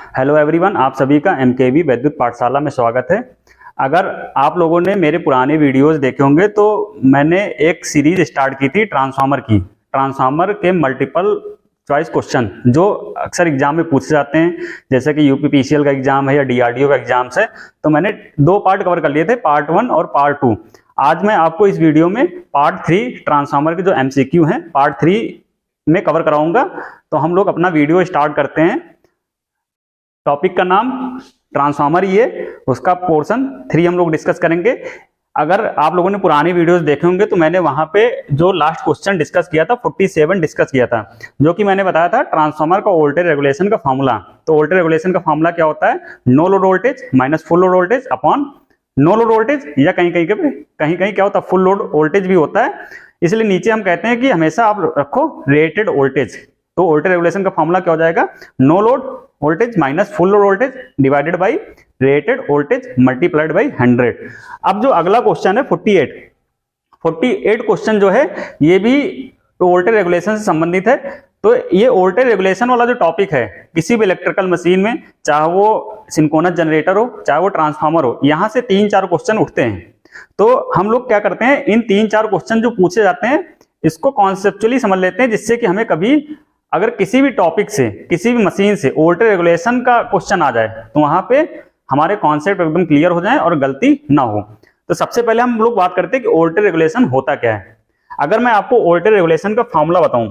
Hello everyone, आप सभी का एमकेवी वैद्युत पाठशाला में स्वागत है। अगर आप लोगों ने मेरे पुराने वीडियोस देखे होंगे तो मैंने एक सीरीज स्टार्ट की थी ट्रांसफार्मर के मल्टीपल चॉइस क्वेश्चन जो अक्सर एग्जाम में पूछे जाते हैं, जैसे कि यूपीपीसीएल का एग्जाम है या डीआरडीओ का एग्जाम है। तो मैंने 2 पार्ट कवर कर लिए थे, पार्ट 1 और पार्ट 2। आज मैं आपको इस वीडियो में पार्ट 3 ट्रांसफार्मर के जो एमसीक्यू हैं पार्ट 3 में कवर कराऊंगा। तो हम लोग अपना वीडियो स्टार्ट करते हैं। टॉपिक का नाम ट्रांसफार्मर, ये उसका पोर्शन 3 हम लोग डिस्कस करेंगे। अगर आप लोगों ने पुराने वीडियोस देखे होंगे तो मैंने वहां पे जो लास्ट क्वेश्चन डिस्कस किया था 47 डिस्कस किया था, जो कि मैंने बताया था ट्रांसफार्मर का वोल्टेज रेगुलेशन का फॉर्मूला। तो वोल्टेज रेगुलेशन का फॉर्मूला क्या होता है? No load voltage minus full load voltage upon no load voltage, या कहीं कहीं क्या होता है फुल लोड वोल्टेज भी होता है। इसलिए नीचे हम कहते हैं कि हमेशा आप रखो रेटेड वोल्टेज। तो वोल्टेज रेगुलेशन का फॉर्मूला क्या हो जाएगा? No load voltage minus full load voltage divided by rated voltage multiplied by 100। अब जो अगला क्वेश्चन है 48 क्वेश्चन जो है ये भी वोल्टेज रेगुलेशन से संबंधित है। तो ये वोल्टेज रेगुलेशन वाला जो टॉपिक है किसी भी इलेक्ट्रिकल मशीन में, चाहे वो सिंक्रोनस जनरेटर हो चाहे वो ट्रांसफार्मर हो, यहाँ से 3-4 क्वेश्चन उठते हैं। तो हम लोग क्या करते हैं, इन 3-4 क्वेश्चन जो पूछे जाते हैं इसको कॉन्सेप्चुअली समझ लेते हैं, जिससे कि हमें कभी अगर किसी भी टॉपिक से किसी भी मशीन से वोल्टेज रेगुलेशन का क्वेश्चन आ जाए तो वहां पे हमारे कॉन्सेप्ट एकदम क्लियर हो जाए और गलती ना हो। तो सबसे पहले हम लोग बात करते हैं कि वोल्टेज रेगुलेशन होता क्या है। अगर मैं आपको वोल्टेज रेगुलेशन का फॉर्मूला बताऊं,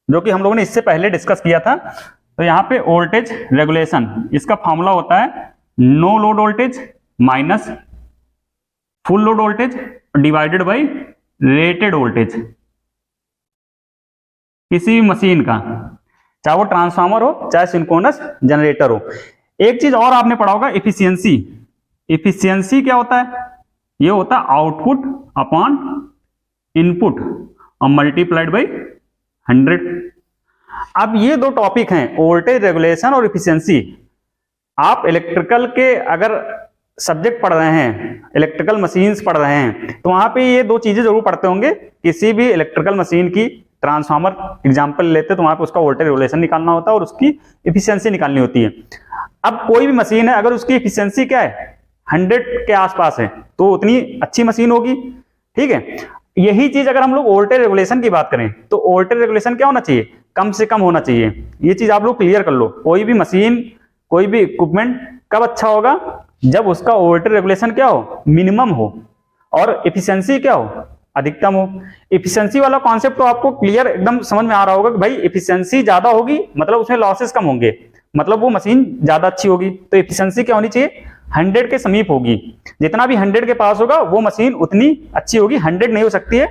जो कि हम लोगों ने इससे पहले डिस्कस किया था, तो यहाँ पे वोल्टेज रेगुलेशन इसका फॉर्मूला होता है no load voltage minus full load voltage divided by rated voltage किसी भी मशीन का, चाहे वो ट्रांसफार्मर हो चाहे सिंक्रोनस जनरेटर हो। एक चीज और आपने पढ़ा होगा, एफिशिएंसी। एफिशिएंसी क्या होता है? ये होता है आउटपुट अपॉन इनपुट और मल्टीप्लाइड बाई 100। अब ये 2 टॉपिक हैं, वोल्टेज रेगुलेशन और एफिशिएंसी। आप इलेक्ट्रिकल के अगर सब्जेक्ट पढ़ रहे हैं, इलेक्ट्रिकल मशीन्स पढ़ रहे हैं, तो वहां पे ये 2 चीजें जरूर पढ़ते होंगे। किसी भी इलेक्ट्रिकल मशीन की ट्रांसफार्मर एग्जांपल लेते तो वहां पे उसका वोल्टेज रेगुलेशन निकालना होता है और उसकी एफिशिएंसी निकालनी होती है। अब कोई भी मशीन है अगर उसकी एफिशिएंसी क्या है 100 के आसपास है तो उतनी अच्छी मशीन होगी, ठीक है। यही चीज अगर हम लोग वोल्टेज रेगुलेशन की बात करें तो वोल्टेज रेगुलेशन क्या होना चाहिए? कम से कम होना चाहिए। ये चीज आप लोग क्लियर कर लो। कोई भी मशीन कोई भी इक्विपमेंट कब अच्छा होगा? जब उसका वोल्टेज रेगुलेशन क्या हो? मिनिमम हो, और एफिशिएंसी क्या हो? अधिकतम हो। एफिशिएंसी वाला कॉन्सेप्ट तो आपको क्लियर एकदम समझ में आ रहा होगा कि भाई एफिशिएंसी ज्यादा होगी मतलब उसमें लॉसेस कम होंगे, मतलब वो मशीन ज्यादा अच्छी होगी। तो एफिशिएंसी क्या होनी चाहिए? 100 के समीप होगी। जितना भी 100 के पास होगा वो मशीन उतनी अच्छी होगी। 100 नहीं हो सकती है,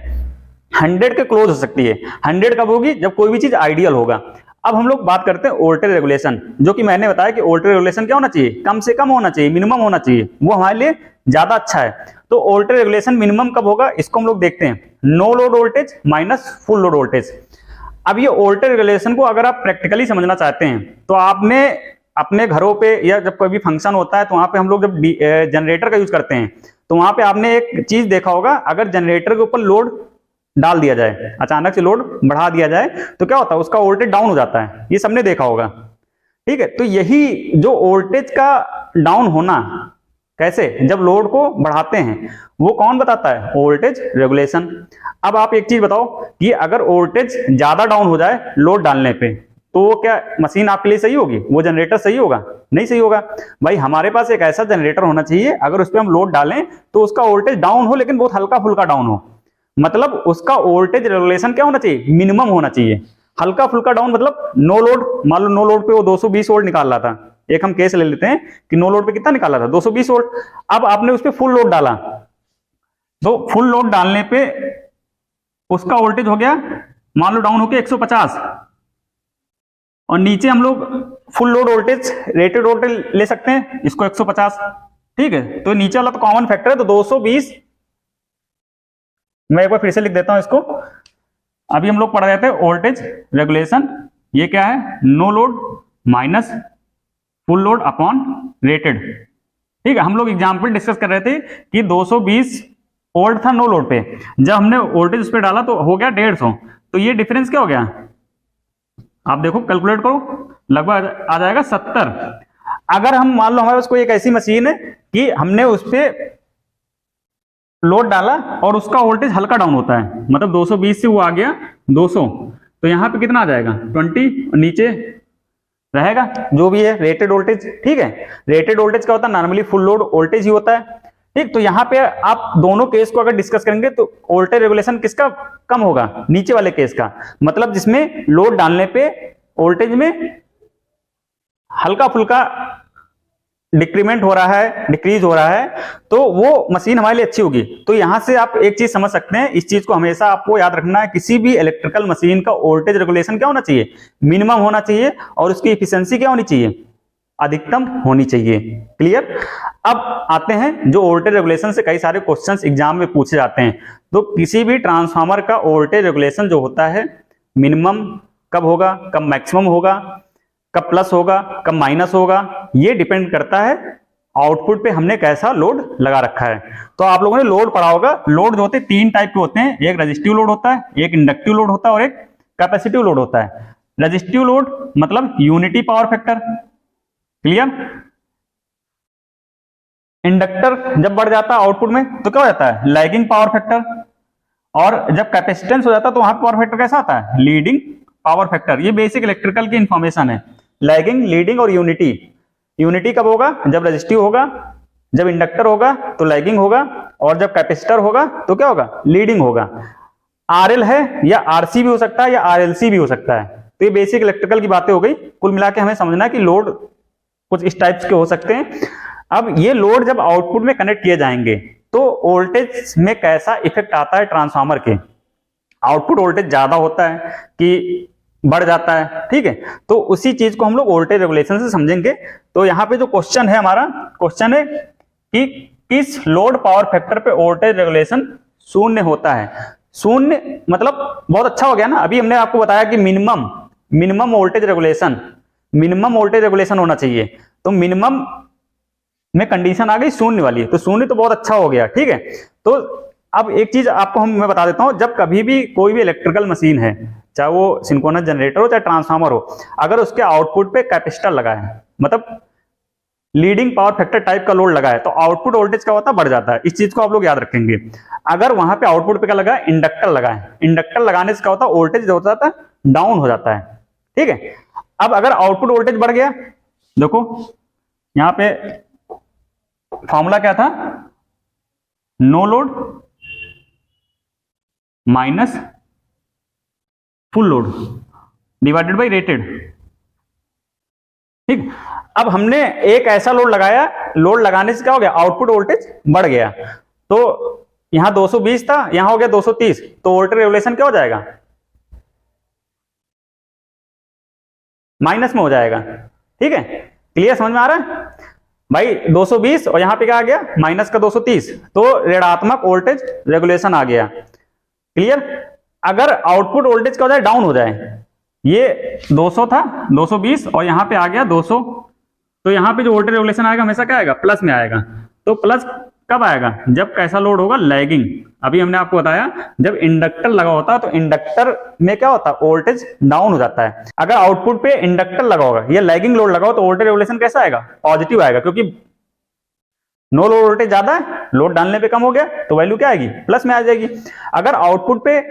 100 के क्लोज हो सकती है। 100 कब होगी? जब कोई भी चीज आइडियल होगा। अब हम लोग बात करते हैं वोल्टेज रेगुलेशन, जो कि मैंने बताया कि वोल्टेज रेगुलेशन क्या होना चाहिए? कम से कम होना चाहिए, मिनिमम होना चाहिए, वो हमारे लिए ज्यादा अच्छा है। तो वोल्टेज रेगुलेशन मिनिमम कब होगा इसको हम लोग देखते हैं, no load voltage minus full load voltage. अब ये वोल्टेज रेगुलेशन को अगर आप प्रैक्टिकली समझना चाहते हैं तो आपने अपने घरों पे या जब कोई भी फंक्शन होता है तो वहां पे हम लोग जब जनरेटर का यूज करते हैं तो वहां पे आपने एक चीज देखा होगा, अगर जनरेटर के ऊपर लोड डाल दिया जाए, अचानक से लोड बढ़ा दिया जाए तो क्या होता है? उसका वोल्टेज डाउन हो जाता है। ये सबने देखा होगा, ठीक है। तो यही जो वोल्टेज का डाउन होना कैसे, जब लोड को बढ़ाते हैं, वो कौन बताता है? Voltage regulation. अब आप एक चीज बताओ कि अगर वोल्टेज ज्यादा डाउन हो जाए लोड डालने पे तो वो क्या मशीन आपके लिए सही होगी? वो जनरेटर सही होगा? नहीं सही होगा। भाई हमारे पास एक ऐसा जनरेटर होना चाहिए अगर उस पर हम लोड डालें तो उसका वोल्टेज डाउन हो, लेकिन बहुत हल्का फुल्का डाउन हो। मतलब उसका वोल्टेज रेगुलेशन क्या होना चाहिए? मिनिमम होना चाहिए। हल्का फुल्का डाउन मतलब नो लोड, मान लो नो लोड पे वो 220 वोल्ट निकाल रहा था। एक हम केस ले लेते हैं कि नो लोड पे कितना निकाला था? 220 वोल्ट। अब आपने उस पे फुल लोड डाला, तो फुल लोड डालने पे उसका वोल्टेज हो गया मान लो डाउन होके 150, और नीचे हम लोग full load voltage rated voltage ले सकते हैं, इसको 150, ठीक है। तो नीचे वाला तो कॉमन फैक्टर है, तो 220, मैं एक बार फिर से लिख देता हूं इसको। अभी हम लोग पढ़ रहे थे वोल्टेज रेगुलेशन, ये क्या है? No load minus full load upon rated, ठीक है। हम लोग एग्जांपल डिस्कस कर रहे थे कि 220 वोल्ट था नो लोड पे, जब हमने वोल्टेज उस पे डाला तो हो गया 150। तो ये डिफरेंस क्या हो गया? आप देखो कैलकुलेट करो, लगभग आ जाएगा 70। अगर हम मान लो हमारे पास कोई एक ऐसी मशीन है कि हमने उस पर लोड डाला और उसका वोल्टेज हल्का डाउन होता है, मतलब 220 से वो आ गया 200, तो यहाँ पे कितना आ जाएगा 20, नीचे रहेगा जो भी है रेटेड वोल्टेज। ठीक है, रेटेड वोल्टेज क्या होता है, नॉर्मली फुल लोड वोल्टेज ही होता है। ठीक, तो यहाँ पे आप दोनों केस को अगर डिस्कस करेंगे तो वोल्टेज रेगुलेशन किसका कम होगा, नीचे वाले केस का, मतलब जिसमें लोड डालने पे वोल्टेज में हल्का फुल्का डिक्रीमेंट हो रहा है, डिक्रीज हो रहा है, तो वो मशीन हमारे लिए अच्छी होगी। तो यहां से आप एक चीज समझ सकते हैं, इस चीज को हमेशा आपको याद रखना है, किसी भी इलेक्ट्रिकल मशीन का वोल्टेज रेगुलेशन क्या होना चाहिए, मिनिमम होना चाहिए, और उसकी इफिशियंसी क्या होनी चाहिए, अधिकतम होनी चाहिए। क्लियर। अब आते हैं जो वोल्टेज रेगुलेशन से कई सारे क्वेश्चंस एग्जाम में पूछे जाते हैं। तो किसी भी ट्रांसफार्मर का वोल्टेज रेगुलेशन जो होता है, मिनिमम कब होगा, कब मैक्सिमम होगा, कब प्लस होगा, कब माइनस होगा, ये डिपेंड करता है आउटपुट पे हमने कैसा लोड लगा रखा है। तो आप लोगों ने लोड पढ़ा होगा, लोड जो होते हैं 3 टाइप के होते हैं, एक रेजिस्टिव लोड होता है, एक इंडक्टिव लोड होता है और एक कैपेसिटिव लोड होता है। रेजिस्टिव लोड मतलब unity power factor. Clear. Inductor जब बढ़ जाता है आउटपुट में तो क्या हो जाता है, लैगिंग पावर फैक्टर, और जब कैपेसिटेंस हो जाता है तो वहां पावर फैक्टर कैसा आता है, लीडिंग पावर फैक्टर। ये बेसिक इलेक्ट्रिकल की इंफॉर्मेशन है। लैगिंग, लीडिंग और यूनिटी। यूनिटी कब होगा, जब रेजिस्टिव होगा, जब इंडक्टर होगा तो लैगिंग होगा, और जब कैपेसिटर होगा तो क्या होगा, लीडिंग होगा। आरएल है या आरसी भी हो सकता है या आरएलसी भी हो सकता है। तो ये बेसिक इलेक्ट्रिकल की बातें हो गई। कुल मिला के हमें समझना है कि लोड कुछ इस टाइप के हो सकते हैं। अब ये लोड जब आउटपुट में कनेक्ट किए जाएंगे तो वोल्टेज में कैसा इफेक्ट आता है ट्रांसफार्मर के, आउटपुट वोल्टेज ज्यादा होता है कि बढ़ जाता है। ठीक है, तो उसी चीज को हम लोग वोल्टेज रेगुलेशन से समझेंगे। तो यहाँ पे जो क्वेश्चन है हमारा, क्वेश्चन है कि किस लोड पावर फैक्टर पे वोल्टेज रेगुलेशन शून्य होता है। शून्य मतलब बहुत अच्छा हो गया ना, अभी हमने आपको बताया कि मिनिमम वोल्टेज रेगुलेशन होना चाहिए। तो मिनिमम में कंडीशन आ गई शून्य वाली, तो शून्य तो बहुत अच्छा हो गया। ठीक है, तो अब एक चीज आपको मैं बता देता हूं, जब कभी भी कोई भी इलेक्ट्रिकल मशीन है, चाहे वो सिंक्रोनस जनरेटर हो चाहे ट्रांसफार्मर हो, अगर उसके आउटपुट पे कैपेसिटर लगा है, मतलब लीडिंग पावर फैक्टर टाइप का लोड लगा है, तो आउटपुट वोल्टेज क्या होता है, बढ़ जाता है। इस चीज को आप लोग याद रखेंगे। अगर वहां पे आउटपुट पे क्या लगा है, इंडक्टर लगा है, इंडक्टर लगाने से क्या होता है, वोल्टेज जो होता है डाउन हो जाता है। ठीक है, अब अगर आउटपुट वोल्टेज बढ़ गया, देखो यहां पे फॉर्मूला क्या था, no load minus full load divided by rated. ठीक, अब हमने एक ऐसा लोड लगाया, लोड लगाने से क्या हो गया, आउटपुट वोल्टेज बढ़ गया। तो यहां 220 था, यहां हो गया 230, तो वोल्टेज रेगुलेशन क्या हो जाएगा, माइनस में हो जाएगा। ठीक है, क्लियर, समझ में आ रहा है भाई। 220 और यहां पे क्या आ गया, माइनस का 230, तो ऋणात्मक वोल्टेज रेगुलेशन आ गया। क्लियर। अगर आउटपुट वोल्टेज क्या हो जाए, डाउन हो जाए, ये 200 था 220 और यहां पे आ गया 200, तो यहां पे जो वोल्टेज रेगुलेशन आएगा हमेशा क्या आएगा, प्लस में आएगा। तो प्लस कब आएगा, जब कैसा लोड होगा, लैगिंग। अभी हमने आपको बताया जब इंडक्टर लगा होता है तो इंडक्टर में क्या होता है, वोल्टेज डाउन हो जाता है। अगर आउटपुट पे इंडक्टर लगा होगा या लैगिंग लोड लगा हो तो वोल्टेज रेगुलेशन कैसा आएगा, पॉजिटिव आएगा, क्योंकि नो लोड वोल्टेज ज्यादा है, लोड डालने पे कम हो गया तो वैल्यू क्या आएगी, प्लस में आ जाएगी। अगर आउटपुट पे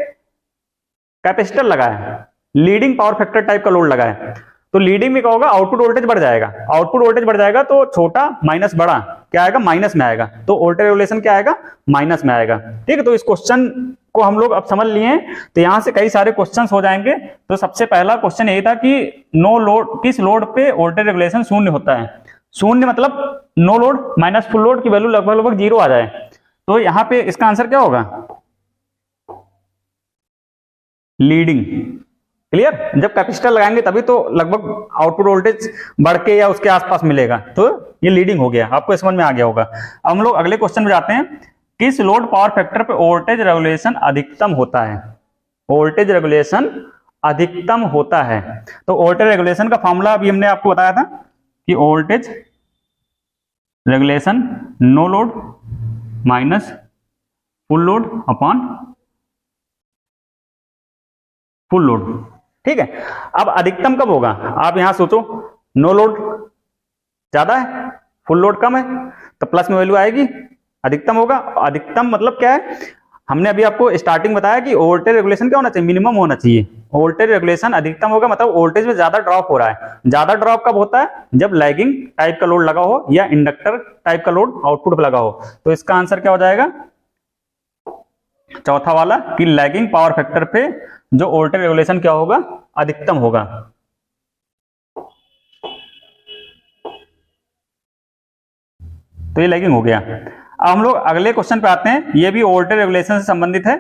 कैपेसिटर लगा है, लीडिंग पावर फैक्टर टाइप का लोड लगा है, तो लीडिंग में क्या होगा, आउटपुट वोल्टेज बढ़ जाएगा। आउटपुट वोल्टेज बढ़ जाएगा तो छोटा माइनस बड़ा क्या आएगा, माइनस में आएगा। तो वोल्टेज रेगुलेशन क्या आएगा, माइनस में आएगा। ठीक है, तो इस क्वेश्चन को हम लोग अब समझ लिए हैं। तो यहां से कई सारे क्वेश्चंस हो जाएंगे। तो सबसे पहला क्वेश्चन यही था कि नो लोड, किस लोड पे वोल्टेज रेगुलेशन शून्य होता है। शून्य मतलब no load minus full load की वैल्यू लगभग 0 आ जाए। तो यहां पे इसका आंसर क्या होगा, लीडिंग। क्लियर, जब कैपेसिटर लगाएंगे तभी तो लगभग आउटपुट वोल्टेज बढ़ के या उसके आसपास मिलेगा, तो ये लीडिंग हो गया। आपको समझ में आ गया होगा। अब हम लोग अगले क्वेश्चन में जाते हैं, किस लोड पावर फैक्टर पे वोल्टेज रेगुलेशन अधिकतम होता है। वोल्टेज रेगुलेशन अधिकतम होता है। तो वोल्टेज रेगुलेशन का फॉर्मूला अभी हमने आपको बताया था कि voltage regulation no load minus full load upon full load. ठीक है, अब अधिकतम कब होगा, आप यहां सोचो, नो लोड ज्यादा है, फुल लोड कम है, तो प्लस में वैल्यू आएगी, अधिकतम होगा। अधिकतम मतलब क्या है, हमने अभी आपको स्टार्टिंग बताया कि वोल्टेज रेगुलेशन क्या होना चाहिए, मिनिमम होना चाहिए। वोल्टेज रेगुलेशन अधिकतम होगा मतलब वोल्टेज में ज्यादा ड्रॉप हो रहा है। ज्यादा ड्रॉप कब होता है, जब लैगिंग टाइप का लोड लगा हो या इंडक्टर टाइप का लोड आउटपुट पे लगा हो। तो इसका आंसर क्या हो जाएगा, चौथा वाला, कि लैगिंग पावर फैक्टर पे जो वोल्टेज रेगुलेशन क्या होगा, अधिकतम होगा। तो ये लैगिंग हो गया। अब हम लोग अगले क्वेश्चन पे आते हैं, ये भी वोल्टेज रेगुलेशन से संबंधित है।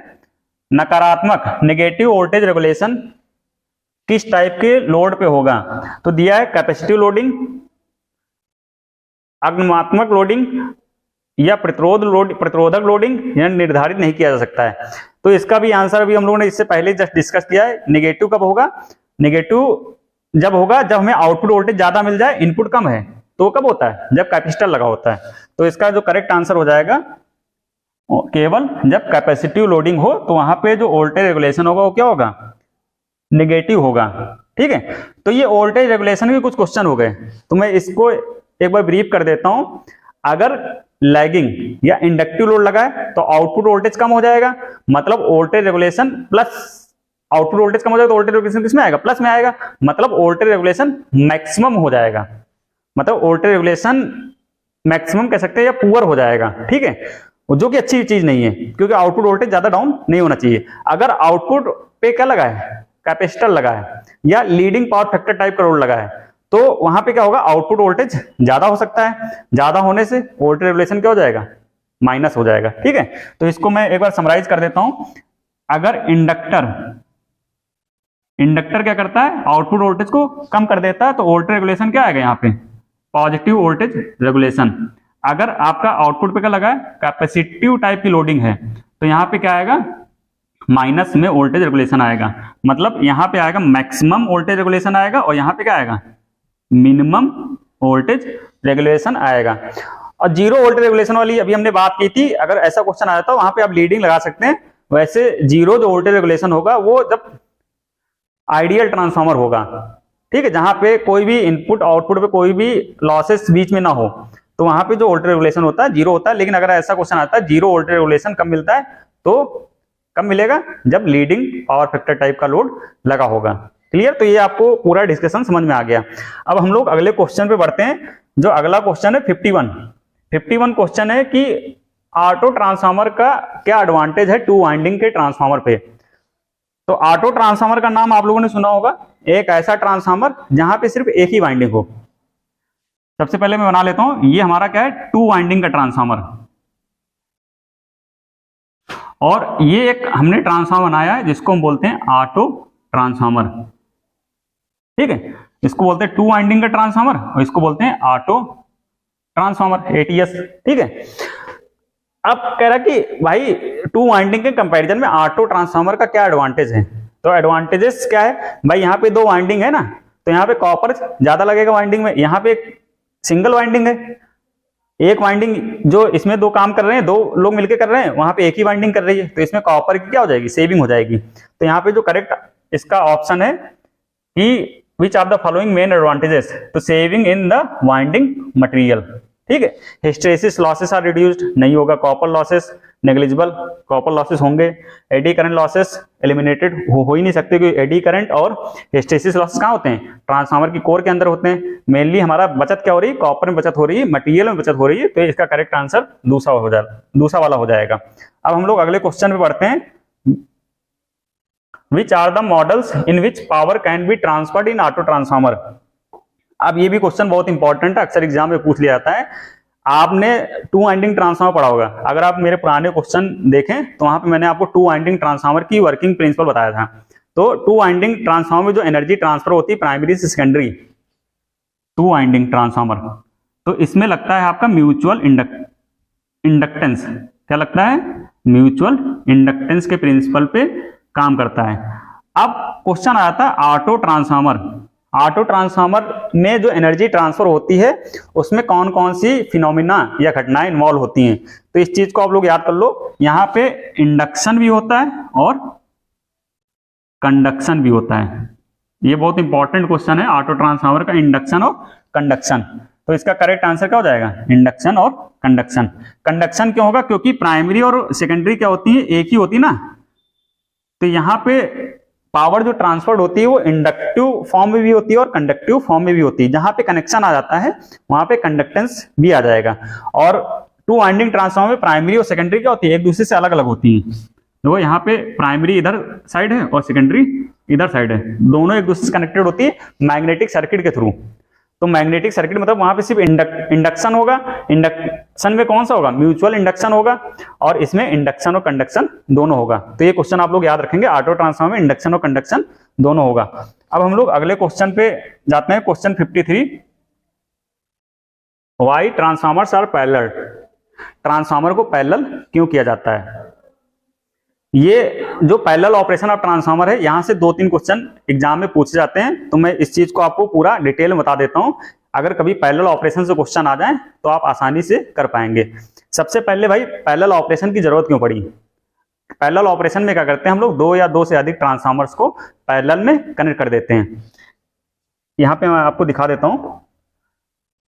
नकारात्मक नेगेटिव वोल्टेज रेगुलेशन किस टाइप के लोड पे होगा। तो दिया है कैपेसिटिव लोडिंग, आगमनात्मक लोडिंग या प्रतिरोधक लोडिंग, या निर्धारित नहीं किया जा सकता है। तो इसका भी आंसर अभी हम लोगों ने इससे पहले जस्ट डिस्कस किया है। नेगेटिव कब होगा, नेगेटिव जब होगा जब हमें आउटपुट वोल्टेज ज्यादा मिल जाए, इनपुट कम है, तो कब होता है, जब कैपेसिटर लगा होता है। तो इसका जो करेक्ट आंसर हो जाएगा, केवल जब कैपेसिटिव लोडिंग हो तो वहां पे जो वोल्टेज रेगुलेशन होगा वो क्या होगा, नेगेटिव होगा। ठीक है, तो ये वोल्टेज रेगुलेशन के कुछ क्वेश्चन हो गए, तो मैं इसको एक बार ब्रीफ कर देता हूं। अगर लैगिंग या इंडक्टिव लोड लगा है तो आउटपुट वोल्टेज कम हो जाएगा, मतलब voltage regulation plus output voltage कम हो जाएगा तो वोल्टेज रेगुलेशन किसमें आएगा, प्लस में आएगा, मतलब वोल्टेज रेगुलेशन मैक्सिमम हो जाएगा, मतलब वोल्टेज रेगुलेशन मैक्सिमम कह सकते हैं या पुअर हो जाएगा। ठीक है, जो कि अच्छी चीज नहीं है, क्योंकि आउटपुट वोल्टेज ज्यादा डाउन नहीं होना चाहिए। अगर आउटपुट पे क्या लगा है, कैपेसिटर लगा है या लीडिंग पावर फैक्टर टाइप का लोड लगा है, तो वहां पे क्या होगा, आउटपुट वोल्टेज ज्यादा हो सकता है। ज्यादा होने से वोल्टेज रेगुलेशन क्या हो जाएगा, माइनस हो जाएगा। ठीक है, तो इसको मैं एक बार समराइज कर देता हूं। अगर इंडक्टर क्या करता है, आउटपुट वोल्टेज को कम कर देता है, तो वोल्टेज रेगुलेशन क्या आएगा यहाँ पे, पॉजिटिव वोल्टेज रेगुलेशन। अगर आपका आउटपुट पे क्या लगा है, कैपेसिटिव टाइप की लोडिंग है, तो यहाँ पे क्या आएगा, माइनस में वोल्टेज रेगुलेशन आएगा, मतलब यहाँ पे आएगा मैक्सिमम वोल्टेज रेगुलेशन आएगा, और यहाँ पे क्या आएगा, मिनिमम वोल्टेज रेगुलेशन आएगा। और जीरो वोल्टेज रेगुलेशन वाली अभी हमने बात की थी, अगर ऐसा क्वेश्चन आया था वहां पे आप लीडिंग लगा सकते हैं। वैसे जीरो जो वोल्टेज रेगुलेशन होगा वो जब आइडियल ट्रांसफार्मर होगा, ठीक है, जहां पे कोई भी इनपुट आउटपुट पे कोई भी लॉसेस बीच में ना हो, तो वहां पे जो वोल्टेज रेगुलेशन होता है जीरो होता है। लेकिन अगर ऐसा क्वेश्चन आता है जीरो वोल्टेज रेगुलेशन कब मिलता है, तो कब मिलेगा, जब लीडिंग पावर फैक्टर टाइप का लोड लगा होगा। क्लियर, तो ये आपको पूरा डिस्कशन समझ में आ गया। अब हम लोग अगले क्वेश्चन पे बढ़ते हैं। जो अगला क्वेश्चन है 51 क्वेश्चन है कि ऑटो ट्रांसफार्मर का क्या एडवांटेज है टू वाइंडिंग के ट्रांसफार्मर पे। तो ऑटो ट्रांसफार्मर का नाम आप लोगों ने सुना होगा, एक ऐसा ट्रांसफार्मर जहां पे सिर्फ एक ही वाइंडिंग हो। सबसे पहले मैं बना लेता हूं, ये हमारा क्या है, टू वाइंडिंग का ट्रांसफार्मर, और ये एक हमने ट्रांसफार्मर बनाया है जिसको हम बोलते हैं ऑटो ट्रांसफार्मर। ठीक है, इसको बोलते हैं टू वाइंडिंग का ट्रांसफार्मर और इसको बोलते हैं ऑटो ट्रांसफार्मर, एटीएस। ठीक है, अब कह रहा कि भाई टू वाइंडिंग के कंपैरिजन में ऑटो ट्रांसफार्मर का क्या एडवांटेज है। तो एडवांटेजेस क्या है भाई, यहाँ पे दो वाइंडिंग है ना, तो यहाँ पे कॉपर ज्यादा लगेगा वाइंडिंग में, यहाँ पे एक सिंगल वाइंडिंग है, एक वाइंडिंग जो इसमें दो काम कर रहे हैं, दो लोग मिलकर कर रहे हैं, वहां पे एक ही वाइंडिंग कर रही है, तो इसमें कॉपर की क्या हो जाएगी, सेविंग हो जाएगी। तो यहाँ पे जो करेक्ट इसका ऑप्शन है कि which are the following main advantages, तो saving in the winding material. ठीक है, हिस्टेरेसिस लॉसेस आर रिड्यूस्ड, नहीं होगा, copper losses negligible, copper losses होंगे, एडी करंट लॉसेस एलिमिनेटेड हो ही नहीं सकते, क्योंकि एडी करंट और हिस्टेरेसिस लॉसेस कहाँ होते हैं, ट्रांसफार्मर की कोर के अंदर होते हैं। मेनली हमारा बचत क्या हो रही है, कॉपर में बचत हो रही है, मटेरियल में बचत हो रही है, तो इसका करेक्ट आंसर दूसरा वाला हो जाएगा। अब हम लोग अगले क्वेश्चन पे बढ़ते हैं। Which are the models in which power can be transferred in auto transformer? अब ये भी क्वेश्चन बहुत इंपॉर्टेंट है, अक्सर एग्जाम में पूछ लिया जाता है। आपने टू वाइंडिंग ट्रांसफार्मर पढ़ा होगा, अगर आप मेरे पुराने क्वेश्चन देखें तो वहां पे मैंने आपको टू वाइंडिंग ट्रांसफार्मर की वर्किंग प्रिंसिपल बताया था। तो टू वाइंडिंग ट्रांसफार्मर में जो एनर्जी ट्रांसफर होती है प्राइमरी से सेकेंडरी, टू वाइंडिंग ट्रांसफार्मर, तो इसमें लगता है आपका म्यूचुअल इंडक्टेंस। क्या लगता है, म्यूचुअल इंडक्टेंस के प्रिंसिपल पे काम करता है। अब क्वेश्चन आया था ऑटो ट्रांसफार्मर, ऑटो ट्रांसफार्मर में जो एनर्जी ट्रांसफर होती है उसमें कौन कौन सी फिनोमिना या घटनाएं इन्वॉल्व होती हैं, तो इस चीज को आप लोग याद कर लो। यहाँ पे इंडक्शन भी होता है और कंडक्शन भी होता है, ये बहुत इंपॉर्टेंट क्वेश्चन है ऑटो ट्रांसफार्मर का, इंडक्शन और कंडक्शन। तो इसका करेक्ट आंसर क्या हो जाएगा, इंडक्शन और कंडक्शन। कंडक्शन क्यों होगा, क्योंकि प्राइमरी और सेकेंडरी क्या होती है, एक ही होती ना, तो यहाँ पे पावर जो ट्रांसफर्ड होती है वो इंडक्टिव फॉर्म में भी होती है और कंडक्टिव फॉर्म में भी होती है। जहां पे कनेक्शन आ जाता है वहां पे कंडक्टेंस भी आ जाएगा। और टू वाइंडिंग ट्रांसफॉर्मर में प्राइमरी और सेकेंडरी क्या होती है, एक दूसरे से अलग अलग होती है। तो यहाँ पे प्राइमरी इधर साइड है और सेकेंडरी इधर साइड है, दोनों एक दूसरे से कनेक्टेड होती है मैग्नेटिक सर्किट के थ्रू। तो मैग्नेटिक सर्किट मतलब वहां पे सिर्फ इंडक्शन होगा। इंडक्शन में कौन सा होगा, म्यूचुअल इंडक्शन होगा, और इसमें इंडक्शन और कंडक्शन दोनों होगा। तो ये क्वेश्चन आप लोग याद रखेंगे, ऑटो ट्रांसफार्मर में इंडक्शन और कंडक्शन दोनों होगा। अब हम लोग अगले क्वेश्चन पे जाते हैं, question 53। Why transformers are parallel, transformer को पैरेलल क्यों किया जाता है। ये जो पैरेलल ऑपरेशन ऑफ ट्रांसफार्मर है, यहां से 2-3 क्वेश्चन एग्जाम में पूछे जाते हैं, तो मैं इस चीज को आपको पूरा डिटेल में बता देता हूं। अगर कभी पैरेलल ऑपरेशन से क्वेश्चन आ जाए तो आप आसानी से कर पाएंगे। सबसे पहले भाई पैरेलल ऑपरेशन की जरूरत क्यों पड़ी। पैरेलल ऑपरेशन में क्या करते हैं हम लोग, 2 या 2 से अधिक ट्रांसफार्मर्स को पैरेलल में कनेक्ट कर देते हैं। यहां पे मैं आपको दिखा देता हूं।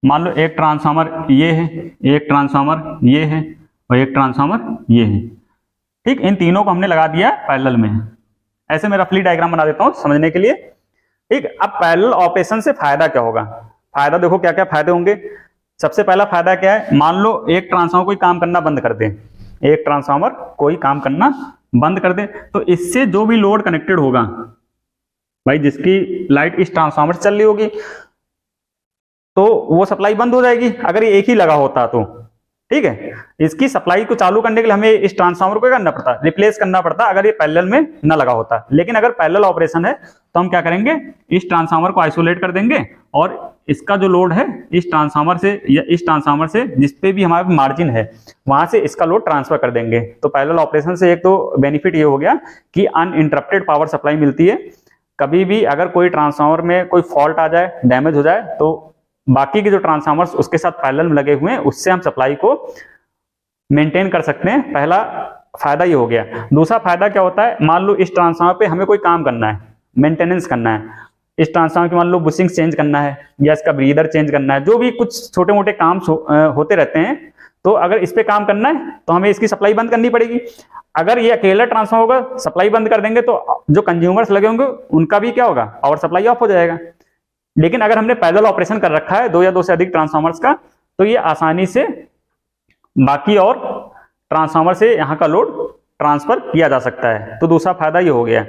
मान लो एक ट्रांसफार्मर ये है, एक ट्रांसफार्मर ये है और एक ट्रांसफार्मर ये है, ठीक। इन तीनों को हमने लगा दिया पैरेलल में। ऐसे मैं रफली डायग्राम बना देता हूं समझने के लिए, ठीक। अब पैरेलल ऑपरेशन से फायदा क्या होगा, फायदा देखो क्या क्या फायदे होंगे। सबसे पहला फायदा क्या है, मान लो एक ट्रांसफार्मर कोई काम करना बंद कर दे, एक ट्रांसफार्मर कोई काम करना बंद कर दे, तो इससे जो भी लोड कनेक्टेड होगा भाई, जिसकी लाइट इस ट्रांसफार्मर से चल रही होगी, तो वो सप्लाई बंद हो जाएगी। अगर ये एक ही लगा होता तो, ठीक है, इसकी सप्लाई को चालू करने के लिए हमें इस ट्रांसफार्मर को क्या करना पड़ता, रिप्लेस करना पड़ता, अगर ये पैरेलल में न लगा होता। लेकिन अगर पैरेलल ऑपरेशन है तो हम क्या करेंगे, इस ट्रांसफार्मर को आइसोलेट कर देंगे और इसका जो लोड है इस ट्रांसफार्मर से या इस ट्रांसफार्मर से जिसपे भी हमारा मार्जिन है वहां से इसका लोड ट्रांसफर कर देंगे। तो पैरेलल ऑपरेशन से एक तो बेनिफिट ये हो गया कि अनइंटरप्टेड पावर सप्लाई मिलती है। कभी भी अगर कोई ट्रांसफार्मर में कोई फॉल्ट आ जाए, डैमेज हो जाए, तो बाकी के जो ट्रांसफार्मर्स उसके साथ पैरेलल में लगे हुए हैं उससे हम सप्लाई को मेंटेन कर सकते हैं। पहला फायदा ये हो गया। दूसरा फायदा क्या होता है, मान लो इस ट्रांसफार्मर पे हमें कोई काम करना है, मेंटेनेंस करना है, इस ट्रांसफार्मर की मान लो बुशिंग चेंज करना है या इसका ब्रीदर चेंज करना है, जो भी कुछ छोटे मोटे काम होते रहते हैं, तो अगर इस पे काम करना है तो हमें इसकी सप्लाई बंद करनी पड़ेगी। अगर ये अकेला ट्रांसफार्मर होगा, सप्लाई बंद कर देंगे तो जो कंज्यूमर्स लगे होंगे उनका भी क्या होगा, पावर सप्लाई ऑफ हो जाएगा। लेकिन अगर हमने पैरेलल ऑपरेशन कर रखा है 2 या 2 से अधिक ट्रांसफार्मर्स का, तो ये आसानी से बाकी और ट्रांसफार्मर से यहाँ का लोड ट्रांसफर किया जा सकता है। तो दूसरा फायदा ये हो गया।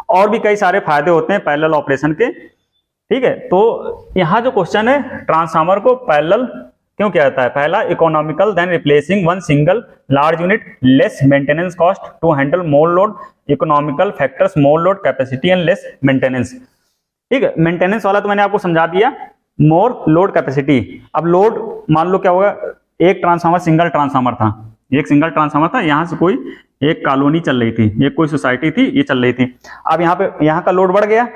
और भी कई सारे फायदे होते हैं पैरेलल ऑपरेशन के, ठीक है। तो यहाँ जो क्वेश्चन है, ट्रांसफार्मर को पैरेलल क्यों किया जाता है। पहला, economical than replacing one single large unit, less maintenance cost to handle more load, economical factors more load capacity and less maintenance, ठीक है। मेंटेनेंस वाला तो मैंने आपको समझा दिया। मोर लोड कैपेसिटी, अब लोड मान लो क्या होगा, एक ट्रांसफार्मर सिंगल ट्रांसफार्मर था, एक सिंगल ट्रांसफार्मर था, यहां से कोई एक कॉलोनी चल रही थी, एक कोई सोसाइटी थी, ये चल रही थी। अब यहाँ पे यहाँ का लोड बढ़ गया,